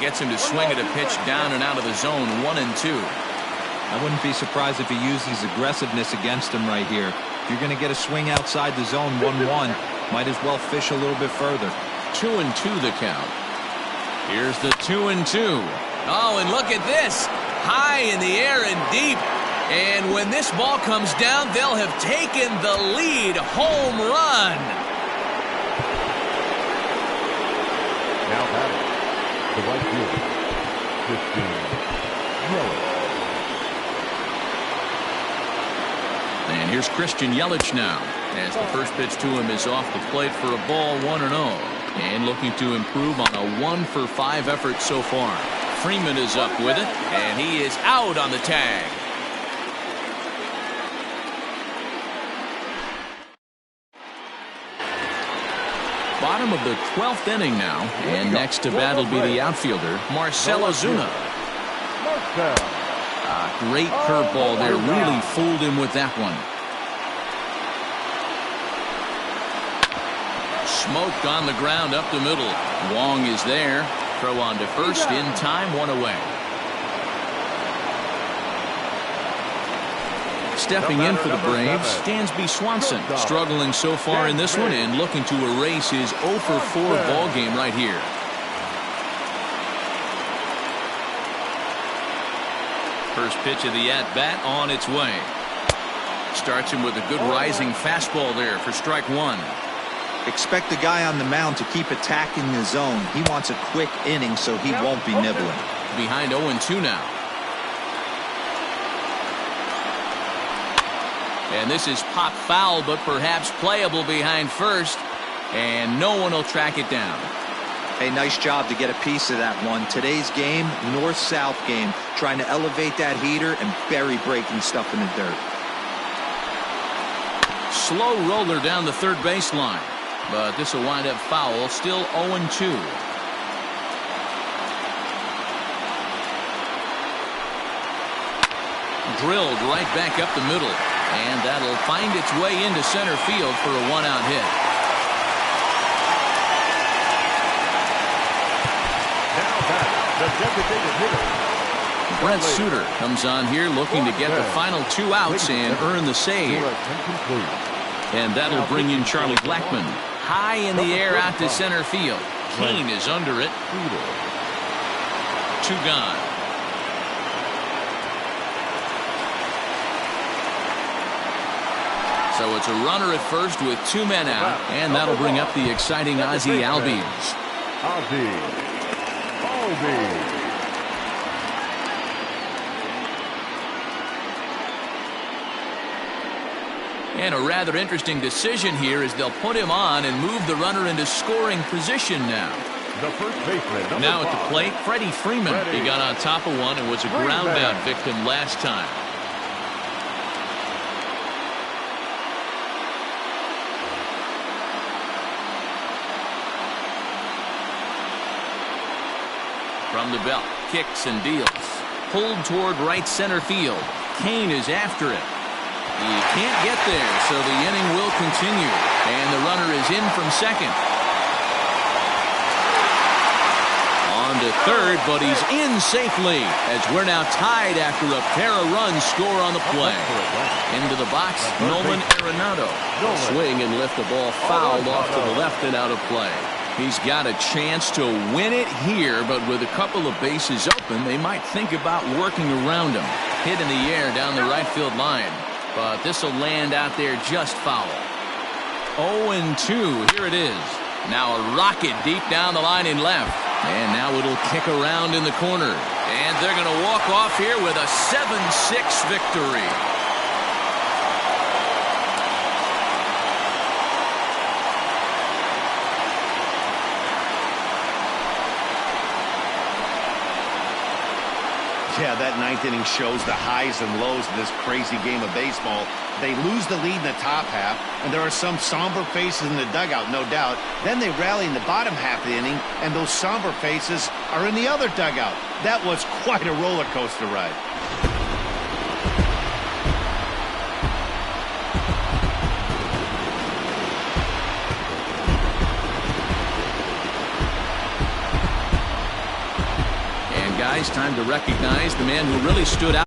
Gets him to swing at a pitch down and out of the zone, 1-2. I wouldn't be surprised if he used his aggressiveness against him right here. If you're going to get a swing outside the zone, 1-1, might as well fish a little bit further. 2-2 the count. Here's the 2-2. Oh, and look at this. High in the air and deep. And when this ball comes down, they'll have taken the lead. Home run. Now batting, the right fielder, Christian Yelich. And here's Christian Yelich now, as the first pitch to him is off the plate for a ball, 1-0. And looking to improve on a 1-for-5 effort so far. Freeman is up with it, and he is out on the tag. Bottom of the 12th inning now, and next to bat will be the outfielder, Marcell Ozuna. Great curveball there, really fooled him with that one. Smoked on the ground up the middle. Wong is there. Throw on to first in time, 1 away. Stepping in for the Braves, Dansby Swanson, struggling so far in this one and looking to erase his 0-for-4 ball game right here. First pitch of the at-bat on its way. Starts him with a good rising fastball there for strike 1. Expect the guy on the mound to keep attacking the zone. He wants a quick inning so he won't be nibbling. Behind 0-2 now. And this is pop foul, but perhaps playable behind first. And no one will track it down. Hey, nice job to get a piece of that one. Today's game, north-south game, trying to elevate that heater and bury breaking stuff in the dirt. Slow roller down the third baseline. But this will wind up foul, still 0-2. Drilled right back up the middle. And that'll find its way into center field for a 1-out hit. Now back, the designated hitter. Brent Suter comes on here looking to get the final 2 outs and earn the save. And that'll bring in Charlie Blackmon. High in the air out to center field. Kane is under it. 2 gone. So it's a runner at first with 2 men out, and that'll bring up the exciting Ozzie Albies. And a rather interesting decision here as they'll put him on and move the runner into scoring position now. The first baseman, now at the plate, Freddie Freeman. He got on top of one and was a ground out victim last time. From the belt, kicks and deals. Pulled toward right center field. Kane is after it. He can't get there, so the inning will continue. And the runner is in from second. On to third, but he's in safely as we're now tied after a pair of runs score on the play. Into the box, Nolan Arenado. Swing and lift the ball fouled off to the left and out of play. He's got a chance to win it here, but with a couple of bases open, they might think about working around him. Hit in the air down the right field line. But this will land out there just foul. 0-2. Here it is. Now a rocket deep down the line in left. And now it'll kick around in the corner. And they're going to walk off here with a 7-6 victory. Yeah, that ninth inning shows the highs and lows of this crazy game of baseball. They lose the lead in the top half, and there are some somber faces in the dugout, no doubt. Then they rally in the bottom half of the inning, and those somber faces are in the other dugout. That was quite a roller coaster ride. And guys, time to recognize the man who really stood out.